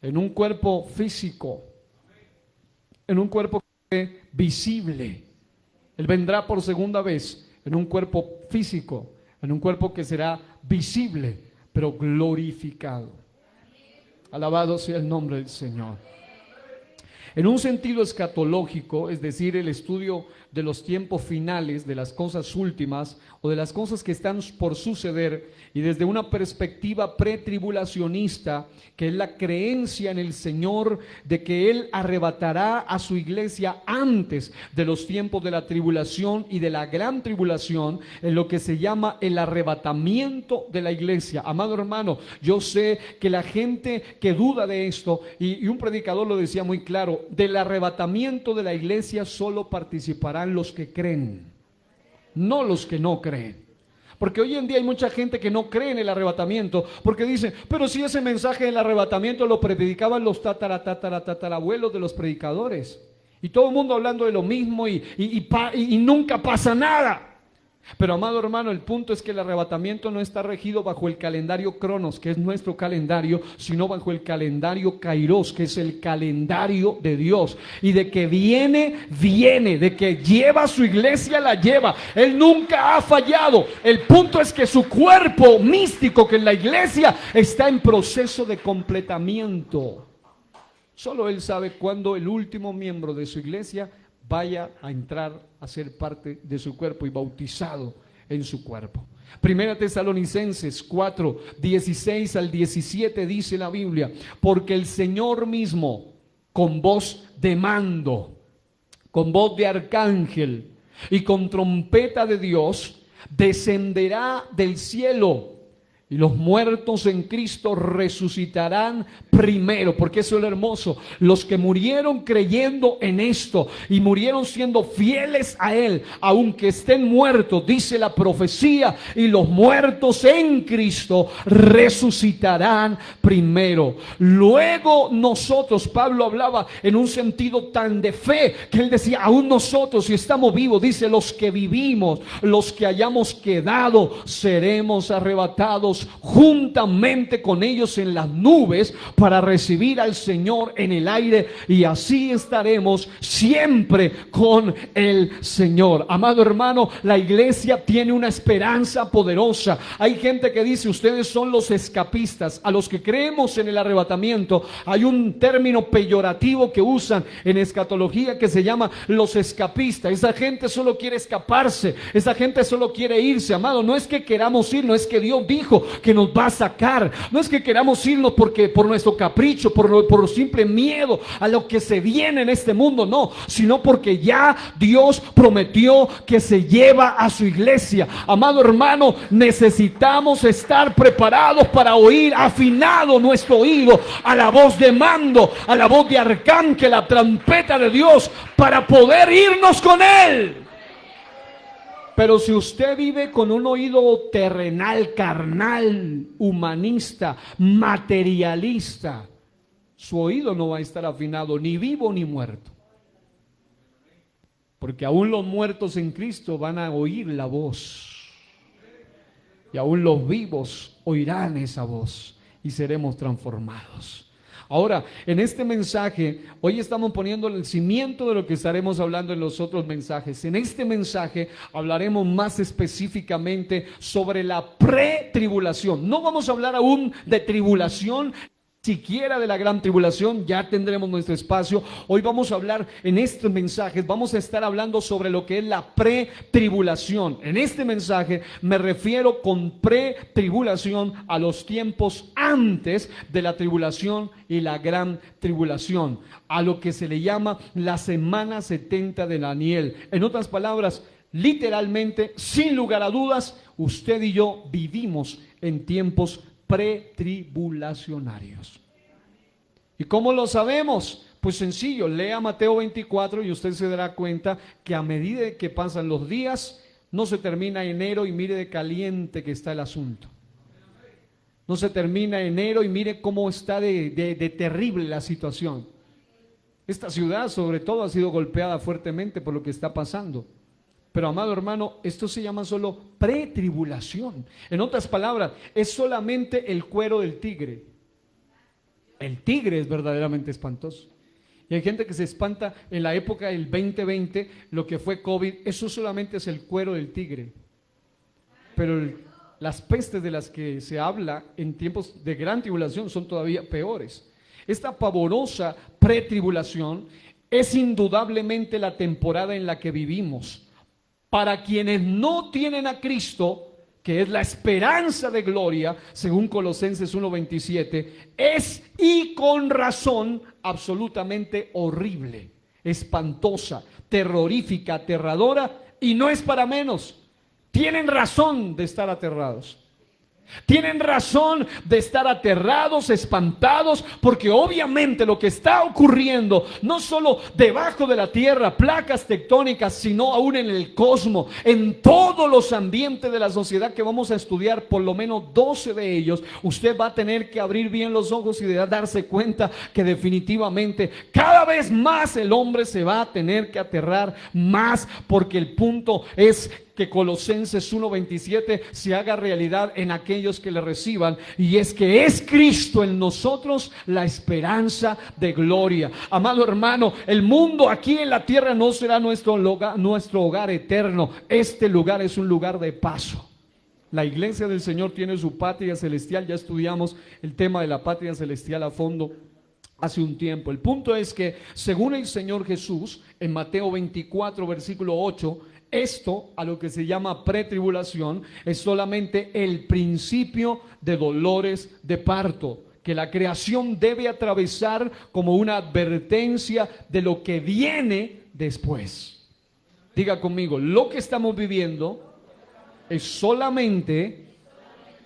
en un cuerpo físico, en un cuerpo visible. Él vendrá por segunda vez en un cuerpo físico, en un cuerpo que será visible, pero glorificado. Alabado sea el nombre del Señor. En un sentido escatológico, es decir, el estudio de los tiempos finales, de las cosas últimas o de las cosas que están por suceder, y desde una perspectiva pretribulacionista, que es la creencia en el Señor de que Él arrebatará a su iglesia antes de los tiempos de la tribulación y de la gran tribulación, en lo que se llama el arrebatamiento de la iglesia. Amado hermano, yo sé que la gente que duda de esto, y un predicador lo decía muy claro, del arrebatamiento de la iglesia solo participarán los que creen, no los que no creen. Porque hoy en día hay mucha gente que no cree en el arrebatamiento, porque dicen, pero si ese mensaje del arrebatamiento lo predicaban los tatarabuelos de los predicadores, y todo el mundo hablando de lo mismo y nunca pasa nada. Pero amado hermano, el punto es que el arrebatamiento no está regido bajo el calendario Cronos, que es nuestro calendario, sino bajo el calendario Kairos, que es el calendario de Dios. Y de que viene, de que lleva a su iglesia, la lleva. Él nunca ha fallado. El punto es que su cuerpo místico, que es la iglesia, está en proceso de completamiento. Solo Él sabe cuándo el último miembro de su iglesia vaya a entrar a ser parte de su cuerpo y bautizado en su cuerpo. Primera Tesalonicenses 4, 16 al 17 dice la Biblia, porque el Señor mismo, con voz de mando, con voz de arcángel y con trompeta de Dios, descenderá del cielo. Y los muertos en Cristo resucitarán primero, porque eso es lo hermoso. Los que murieron creyendo en esto y murieron siendo fieles a Él, aunque estén muertos, dice la profecía, y los muertos en Cristo resucitarán primero. Luego nosotros, Pablo hablaba en un sentido tan de fe, que él decía, aún nosotros, si estamos vivos, dice, los que vivimos, los que hayamos quedado, seremos arrebatados juntamente con ellos en las nubes para recibir al Señor en el aire, y así estaremos siempre con el Señor. Amado hermano, la iglesia tiene una esperanza poderosa. Hay gente que dice, ustedes son los escapistas. A los que creemos en el arrebatamiento hay un término peyorativo que usan en escatología que se llama los escapistas. Esa gente solo quiere escaparse, esa gente solo quiere irse. Amado, no es que queramos ir, no es que Dios dijo que nos va a sacar, no es que queramos irnos porque por nuestro capricho, por simple miedo a lo que se viene en este mundo, no, sino porque ya Dios prometió que se lleva a su iglesia. Amado hermano, necesitamos estar preparados para oír, afinado nuestro oído a la voz de mando, a la voz de arcángel, la trompeta de Dios, para poder irnos con Él. Pero si usted vive con un oído terrenal, carnal, humanista, materialista, su oído no va a estar afinado, ni vivo ni muerto. porque aún los muertos en Cristo van a oír la voz, y aún los vivos oirán esa voz, y seremos transformados. Ahora, en este mensaje, hoy estamos poniendo el cimiento de lo que estaremos hablando en los otros mensajes. En este mensaje hablaremos más específicamente sobre la pretribulación. No vamos a hablar aún de tribulación, siquiera de la gran tribulación, ya tendremos nuestro espacio. Hoy vamos a hablar en estos mensajes, vamos a estar hablando sobre lo que es la pretribulación. En este mensaje me refiero con pretribulación a los tiempos antes de la tribulación y la gran tribulación, a lo que se le llama la semana 70 de Daniel. En otras palabras, literalmente, sin lugar a dudas, usted y yo vivimos en tiempos pretribulacionarios. ¿Y cómo lo sabemos? Pues sencillo, lea Mateo 24 y usted se dará cuenta que a medida que pasan los días, no se termina enero y mire de caliente que está el asunto. No se termina enero y mire cómo está de terrible la situación. Esta ciudad sobre todo ha sido golpeada fuertemente por lo que está pasando. Pero amado hermano, esto se llama solo pretribulación. En otras palabras, es solamente el cuero del tigre. El tigre es verdaderamente espantoso. Y hay gente que se espanta en la época del 2020, lo que fue COVID, eso solamente es el cuero del tigre. Pero las pestes de las que se habla en tiempos de gran tribulación son todavía peores. Esta pavorosa pretribulación es indudablemente la temporada en la que vivimos. Para quienes no tienen a Cristo, que es la esperanza de gloria, según Colosenses 1:27, es y con razón absolutamente horrible, espantosa, terrorífica, aterradora, y no es para menos. Tienen razón de estar aterrados. Tienen razón de estar aterrados, espantados, porque obviamente lo que está ocurriendo, no solo debajo de la tierra, placas tectónicas, sino aún en el cosmos, en todos los ambientes de la sociedad que vamos a estudiar, por lo menos 12 de ellos, usted va a tener que abrir bien los ojos y darse cuenta que definitivamente cada vez más el hombre se va a tener que aterrar más, porque el punto es que Colosenses 1:27 se haga realidad en aquellos que le reciban, y es que es Cristo en nosotros la esperanza de gloria. Amado hermano, el mundo aquí en la tierra no será nuestro hogar eterno. Este lugar es un lugar de paso. La iglesia del Señor tiene su patria celestial. Ya estudiamos el tema de la patria celestial a fondo hace un tiempo. El punto es que según el Señor Jesús en Mateo 24 versículo 8, esto, a lo que se llama pretribulación, es solamente el principio de dolores de parto, que la creación debe atravesar como una advertencia de lo que viene después. Diga conmigo, lo que estamos viviendo es solamente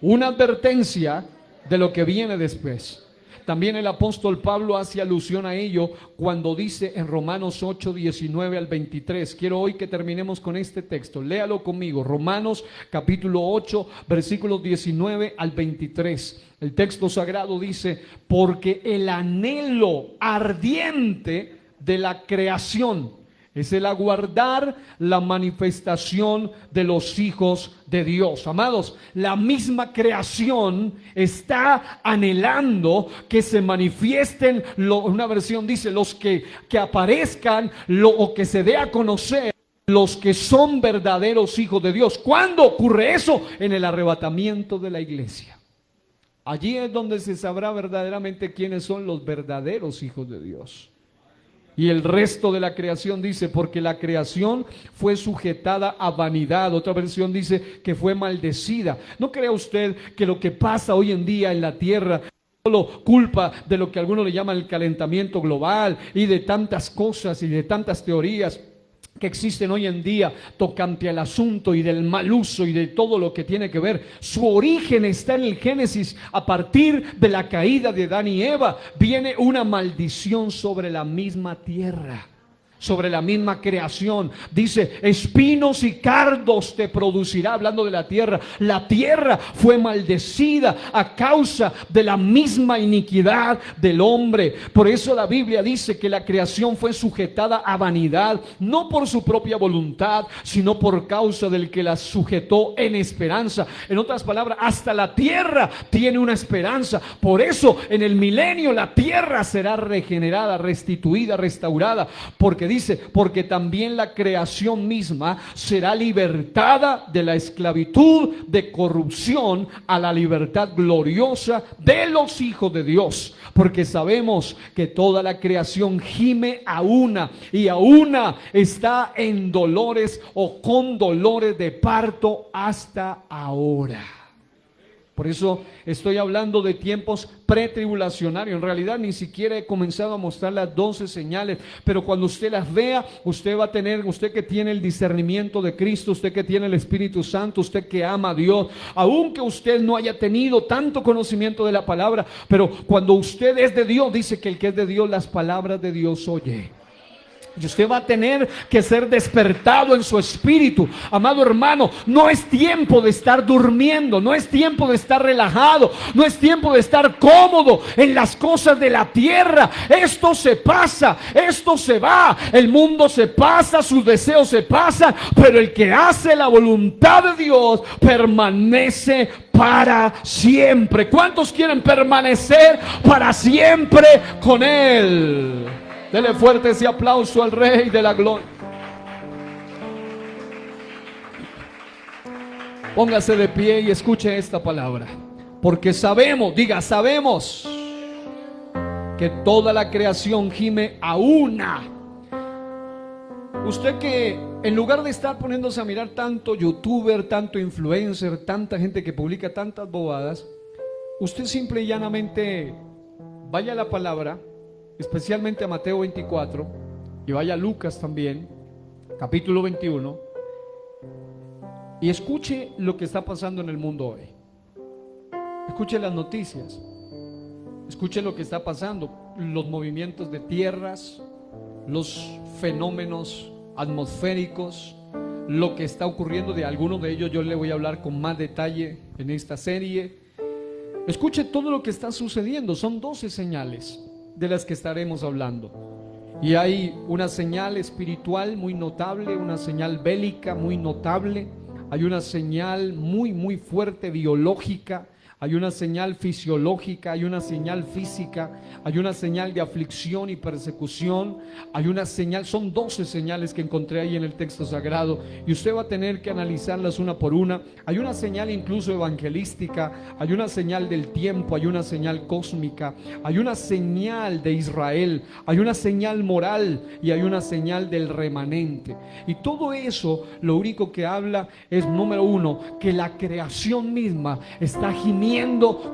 una advertencia de lo que viene después. También el apóstol Pablo hace alusión a ello cuando dice en Romanos 8, 19 al 23. Quiero hoy que terminemos con este texto. Léalo conmigo. Romanos capítulo 8, versículos 19 al 23. El texto sagrado dice: porque el anhelo ardiente de la creación es el aguardar la manifestación de los hijos de Dios. Amados, la misma creación está anhelando que se manifiesten, una versión dice, los que aparezcan o que se dé a conocer los que son verdaderos hijos de Dios. ¿Cuándo ocurre eso? En el arrebatamiento de la iglesia. Allí es donde se sabrá verdaderamente quiénes son los verdaderos hijos de Dios. Y el resto de la creación dice, porque la creación fue sujetada a vanidad. Otra versión dice que fue maldecida. ¿No cree usted que lo que pasa hoy en día en la tierra es solo culpa de lo que algunos le llaman el calentamiento global y de tantas cosas y de tantas teorías que existen hoy en día tocante al asunto y del mal uso y de todo lo que tiene que ver? Su origen está en el Génesis. A partir de la caída de Adán y Eva viene una maldición sobre la misma tierra. sobre la misma creación. Dice, espinos y cardos te producirá, hablando de la tierra. La tierra fue maldecida a causa de la misma iniquidad del hombre. Por eso la Biblia dice que la creación fue sujetada a vanidad, no por su propia voluntad, sino por causa del que la sujetó en esperanza. En otras palabras, hasta la tierra tiene una esperanza. Por eso en el milenio la tierra será regenerada, restituida, restaurada, porque dice, porque también la creación misma será libertada de la esclavitud de corrupción a la libertad gloriosa de los hijos de Dios. Porque sabemos que toda la creación gime a una, y a una está en dolores o con dolores de parto hasta ahora. Por eso estoy hablando de tiempos pretribulacionarios. En realidad ni siquiera he comenzado a mostrar las 12 señales, pero cuando usted las vea, usted va a tener, usted que tiene el discernimiento de Cristo, usted que tiene el Espíritu Santo, usted que ama a Dios, aunque usted no haya tenido tanto conocimiento de la palabra, pero cuando usted es de Dios, dice que el que es de Dios, las palabras de Dios oye. Y usted va a tener que ser despertado en su espíritu. Amado hermano, no es tiempo de estar durmiendo, no es tiempo de estar relajado, no es tiempo de estar cómodo en las cosas de la tierra. Esto se pasa, esto se va, el mundo se pasa, sus deseos se pasan, pero el que hace la voluntad de Dios permanece para siempre. ¿Cuántos quieren permanecer para siempre con Él? Dele fuerte ese aplauso al Rey de la Gloria. Póngase de pie y escuche esta palabra. Porque sabemos, diga, sabemos que toda la creación gime a una. Usted que en lugar de estar poniéndose a mirar tanto youtuber, tanto influencer, tanta gente que publica tantas bobadas, usted simple y llanamente vaya a la palabra, especialmente a Mateo 24, y vaya a Lucas también, capítulo 21, y escuche lo que está pasando en el mundo hoy. Escuche las noticias, escuche lo que está pasando, los movimientos de tierras, los fenómenos atmosféricos, lo que está ocurriendo. De algunos de ellos yo le voy a hablar con más detalle en esta serie. Escuche todo lo que está sucediendo. Son 12 señales de las que estaremos hablando, y hay una señal espiritual muy notable, una señal bélica muy notable, hay una señal muy fuerte biológica, hay una señal fisiológica, hay una señal física, hay una señal de aflicción y persecución, hay una señal, son 12 señales que encontré ahí en el texto sagrado, y usted va a tener que analizarlas una por una. Hay una señal incluso evangelística, hay una señal del tiempo, hay una señal cósmica, hay una señal de Israel, hay una señal moral y hay una señal del remanente. Y todo eso lo único que habla es, número uno, que la creación misma está gimiendo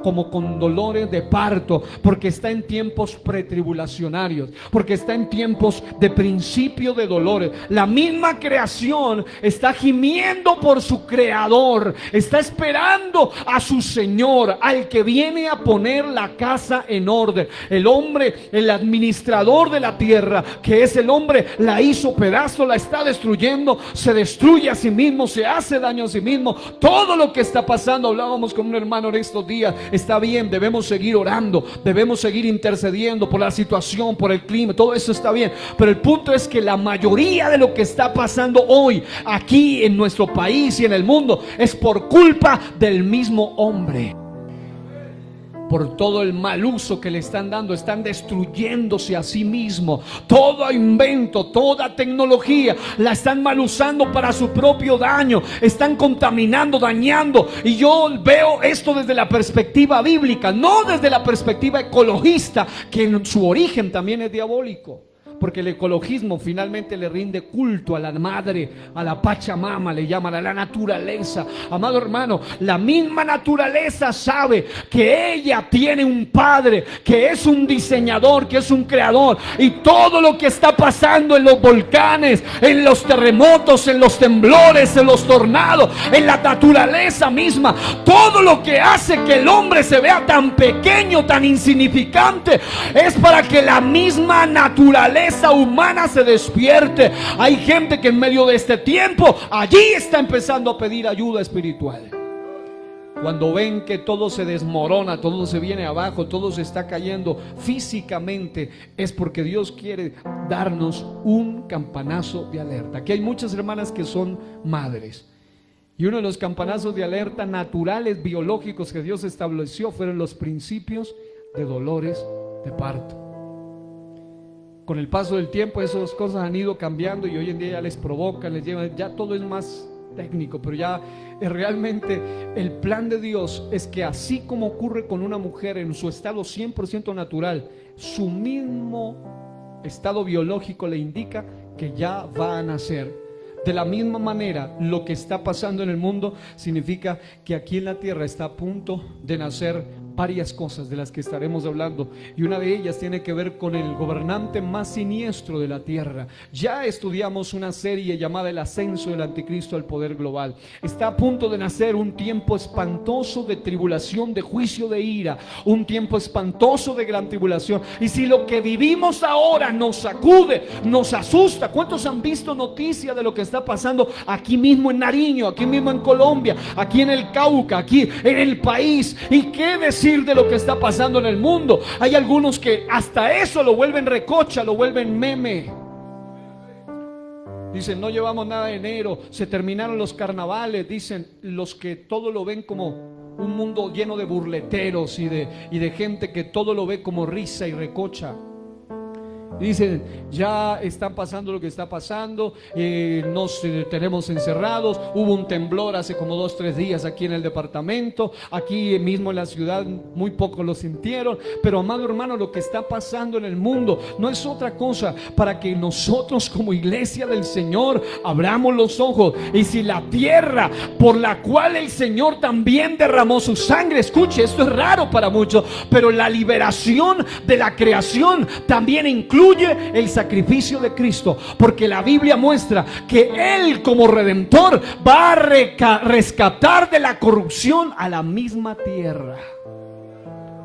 como con dolores de parto, porque está en tiempos pretribulacionarios, porque está en tiempos de principio de dolores. La misma creación está gimiendo por su creador, está esperando a su Señor, al que viene a poner la casa en orden. El hombre, el administrador de la tierra, que es el hombre, la hizo pedazo, la está destruyendo, se destruye a sí mismo, se hace daño a sí mismo. Todo lo que está pasando, hablábamos con un hermano en estos días, está bien, debemos seguir orando, debemos seguir intercediendo por la situación, por el clima, todo eso está bien, pero el punto es que la mayoría de lo que está pasando hoy aquí en nuestro país y en el mundo es por culpa del mismo hombre. Por todo el mal uso que le están dando, están destruyéndose a sí mismo. Todo invento, toda tecnología la están mal usando para su propio daño. Están contaminando, dañando. Y yo veo esto desde la perspectiva bíblica, no desde la perspectiva ecologista, que en su origen también es diabólico. Porque el ecologismo finalmente le rinde culto a la madre, a la Pachamama, le llaman, a la naturaleza. Amado hermano, la misma naturaleza sabe que ella tiene un padre, que es un diseñador, que es un creador. Y todo lo que está pasando en los volcanes, en los terremotos, en los temblores, en los tornados, en la naturaleza misma, todo lo que hace que el hombre se vea tan pequeño, tan insignificante, es para que la misma naturaleza naturaleza humana se despierte. Hay gente que en medio de este tiempo, allí está empezando a pedir ayuda espiritual. Cuando ven que todo se desmorona, todo se viene abajo, todo se está cayendo físicamente, es porque Dios quiere darnos un campanazo de alerta. Aquí hay muchas hermanas que son madres, y uno de los campanazos de alerta naturales, biológicos que Dios estableció fueron los principios de dolores de parto. Con el paso del tiempo esas cosas han ido cambiando y hoy en día ya les provocan, les llevan, ya todo es más técnico, pero ya realmente el plan de Dios es que así como ocurre con una mujer en su estado 100% natural, su mismo estado biológico le indica que ya va a nacer. De la misma manera, lo que está pasando en el mundo significa que aquí en la tierra está a punto de nacer varias cosas de las que estaremos hablando, y una de ellas tiene que ver con el gobernante más siniestro de la tierra. Ya estudiamos una serie llamada El ascenso del anticristo al poder global. Está a punto de nacer un tiempo espantoso de tribulación, de juicio, de ira, un tiempo espantoso de gran tribulación. Y si lo que vivimos ahora nos sacude, nos asusta, ¿cuántos han visto noticias de lo que está pasando aquí mismo en Nariño, aquí mismo en Colombia, aquí en el Cauca, aquí en el país? ¿Y qué decir de lo que está pasando en el mundo? Hay algunos que hasta eso lo vuelven recocha, lo vuelven meme. Dicen, no llevamos nada de enero, se terminaron los carnavales. Dicen los que todo lo ven como un mundo lleno de burleteros y de gente que todo lo ve como risa y recocha. Dicen, ya están pasando lo que está pasando, nos tenemos encerrados. Hubo un temblor hace como 2-3 días aquí en el departamento, aquí mismo en la ciudad muy pocos lo sintieron. Pero amado hermano, lo que está pasando en el mundo no es otra cosa para que nosotros como iglesia del Señor abramos los ojos. Y si la tierra por la cual el Señor también derramó su sangre, escuche, esto es raro para muchos, pero la liberación de la creación también incluye el sacrificio de Cristo, porque la Biblia muestra que Él como Redentor va a rescatar de la corrupción a la misma tierra.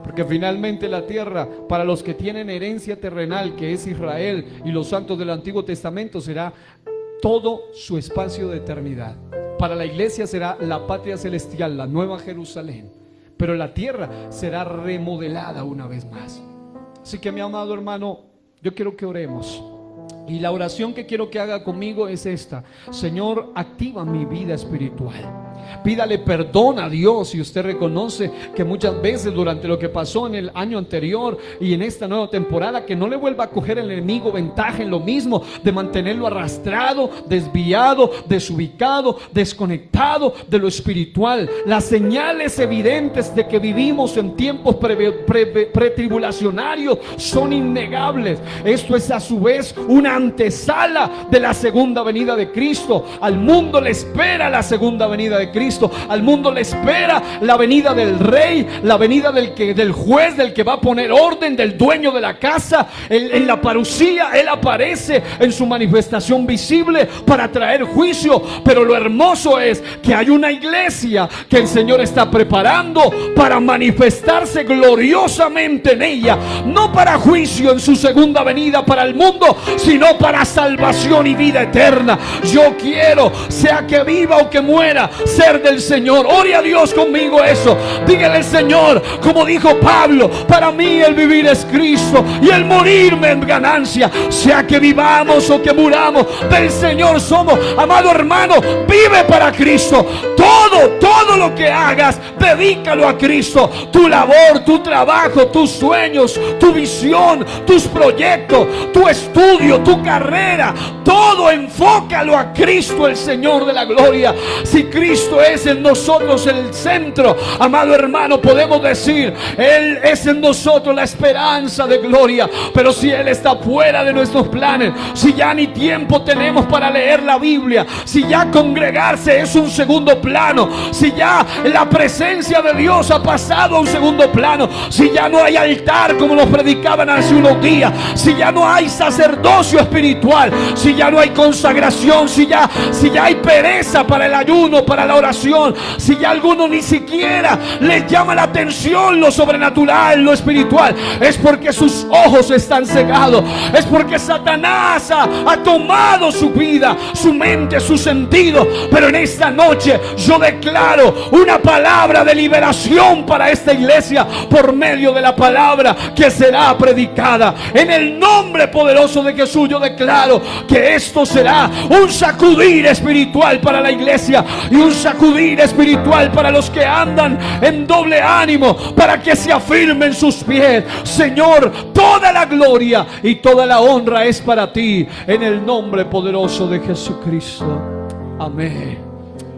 Porque finalmente la tierra, para los que tienen herencia terrenal, que es Israel y los santos del Antiguo Testamento, será todo su espacio de eternidad. Para la iglesia será la patria celestial, la nueva Jerusalén, pero la tierra será remodelada una vez más. Así que mi amado hermano, yo quiero que oremos, y la oración que quiero que haga conmigo es esta: Señor, activa mi vida espiritual. Pídale perdón a Dios si usted reconoce que muchas veces durante lo que pasó en el año anterior y en esta nueva temporada, que no le vuelva a coger el enemigo ventaja en lo mismo, de mantenerlo arrastrado, desviado, desubicado, desconectado de lo espiritual. Las señales evidentes de que vivimos en tiempos pretribulacionarios son innegables. Esto es a su vez una antesala de la segunda venida de Cristo. Al mundo le espera la segunda venida de Cristo. Al mundo le espera la venida del rey, la venida del juez, del que va a poner orden, del dueño de la casa. En la parucía Él aparece en su manifestación visible para traer juicio. Pero lo hermoso es que hay una iglesia que el Señor está preparando para manifestarse gloriosamente en ella, no para juicio en su segunda venida para el mundo, sino para salvación y vida eterna. Yo quiero, sea que viva o que muera, ser del Señor. Ore a Dios conmigo eso. Dígale: Señor, como dijo Pablo, para mí el vivir es Cristo y el morirme es ganancia. Sea que vivamos o que muramos, del Señor somos. Amado hermano, vive para Cristo. Todo lo que hagas, dedícalo a Cristo. Tu labor, tu trabajo, tus sueños, tu visión, tus proyectos, tu estudio, tu carrera, todo enfócalo a Cristo, el Señor de la gloria. Si Cristo es en nosotros el centro, amado hermano, podemos decir: Él es en nosotros la esperanza de gloria. Pero si Él está fuera de nuestros planes, si ya ni tiempo tenemos para leer la Biblia, si ya congregarse es un segundo plano, plano, si ya la presencia de Dios ha pasado a un segundo plano, si ya no hay altar como nos predicaban hace unos días, si ya no hay sacerdocio espiritual, si ya no hay consagración, si ya hay pereza para el ayuno, para la oración, si ya alguno ni siquiera les llama la atención lo sobrenatural, lo espiritual, es porque sus ojos están cegados, es porque Satanás ha tomado su vida, su mente, su sentido. Pero en esta noche yo declaro una palabra de liberación para esta iglesia por medio de la palabra que será predicada. En el nombre poderoso de Jesús yo declaro que esto será un sacudir espiritual para la iglesia y un sacudir espiritual para los que andan en doble ánimo, para que se afirmen sus pies. Señor, toda la gloria y toda la honra es para ti, en el nombre poderoso de Jesucristo. Amén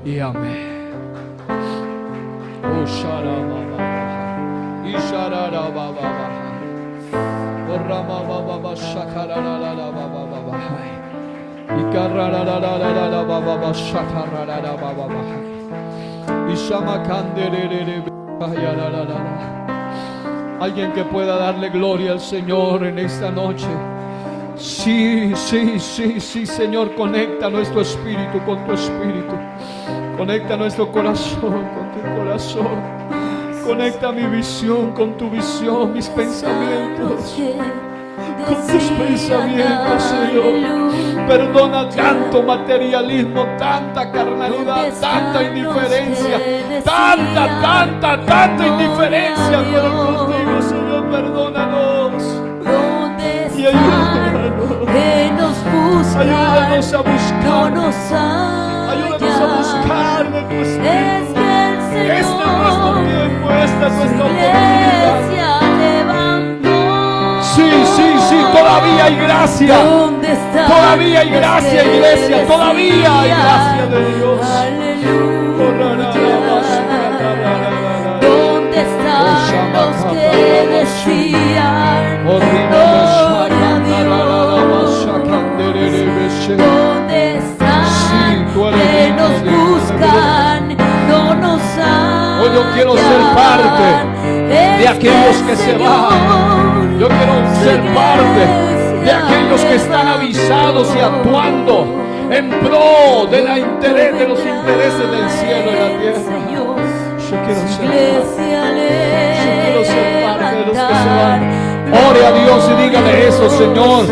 y amén. Oh, sharababa, y shararababa, oh, ramababa, shakarararababa, y kararararababa, shakarararababa, y shamakanderere. Alguien que pueda darle gloria al Señor en esta noche. Sí, Señor, conecta nuestro espíritu con tu espíritu. Conecta nuestro corazón con tu corazón. Conecta mi visión con tu visión, mis pensamientos con tus pensamientos, Señor. Perdona tanto materialismo, tanta carnalidad, tanta indiferencia, tanta indiferencia. Pero contigo, Señor, perdónanos y ayúdanos. Ayúdanos a buscar, ayúdanos a buscar de tu espíritu. Este es nuestro tiempo, esta es nuestra oportunidad. Sí, todavía hay gracia. Todavía hay gracia, iglesia. Todavía hay gracia de Dios. ¿Dónde están los que decían gloria a Dios? ¿Dónde están que nos buscan, no nos hallan? Hoy yo quiero ser parte de aquellos que se van. Yo quiero ser parte de aquellos que están avisados y actuando en pro de los intereses del cielo y la tierra. Yo quiero ser parte de los que se van. Ore a Dios y dígale eso, Señor.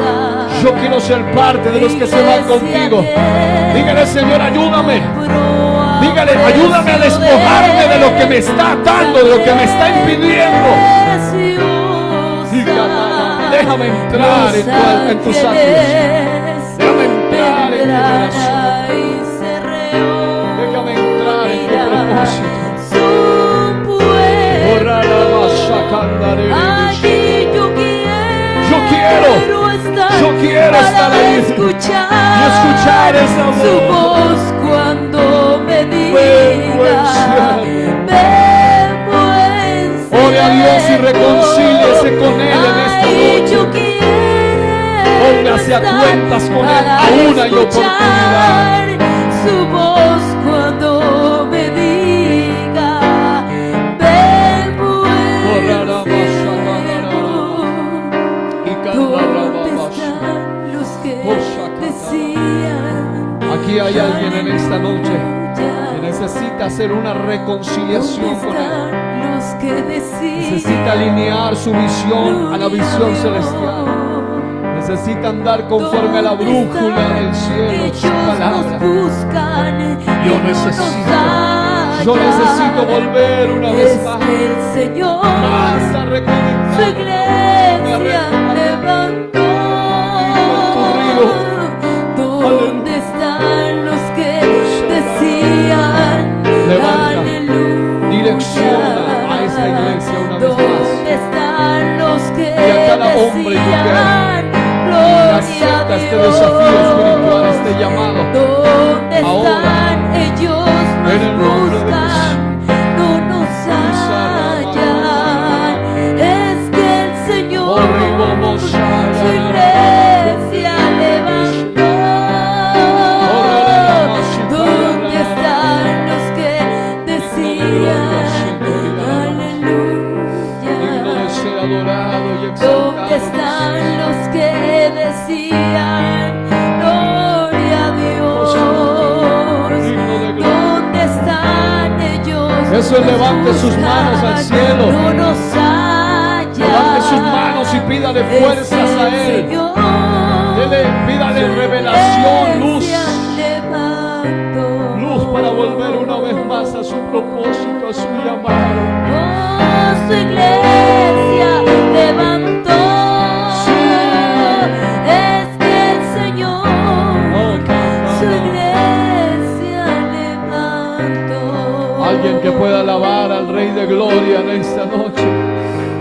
Yo quiero ser parte de los que se van contigo. Dígale, Señor, ayúdame. Dígale, ayúdame a despojarme de lo que me está atando, de lo que me está impidiendo. Déjame entrar en tus atrios. Déjame entrar en tu corazón. Déjame entrar en tu propósito. Yo quiero estar ahí y escuchar esa voz. Su voz cuando me diga, ore a Dios y reconcíliese con Él en esta noche. Póngase a cuentas con Él, aún hay oportunidad. Su voz cuando me diga, ven, ¿dónde están los que decían? Aquí hay alguien en esta noche que necesita hacer una reconciliación con Él. Necesita alinear su visión a la visión celestial. Necesita andar conforme a la brújula del cielo, su palabra. Yo necesito volver una vez más. Más a reconectar. Su iglesia levantó. ¿Dónde están los que decían aleluya? Direcciona a esta iglesia una vez más. ¿Dónde están los que Y a cada hombre y mujer decían que gloria a acepta este Dios? desafío espiritual, este llamado. ¿Dónde Ahora, están? Ellos en el nos nombre de buscan, no nos hallan. Es que el Señor, su eso levante sus manos al cielo. No nos halla. Levante sus manos y pídale fuerzas a Él. Pídale revelación, luz. Luz para volver una vez más a su propósito, a su llamado. Oh, su iglesia levantó. Es que el Señor, su iglesia levantó. Alguien que pueda alabar al Rey de Gloria en esta noche.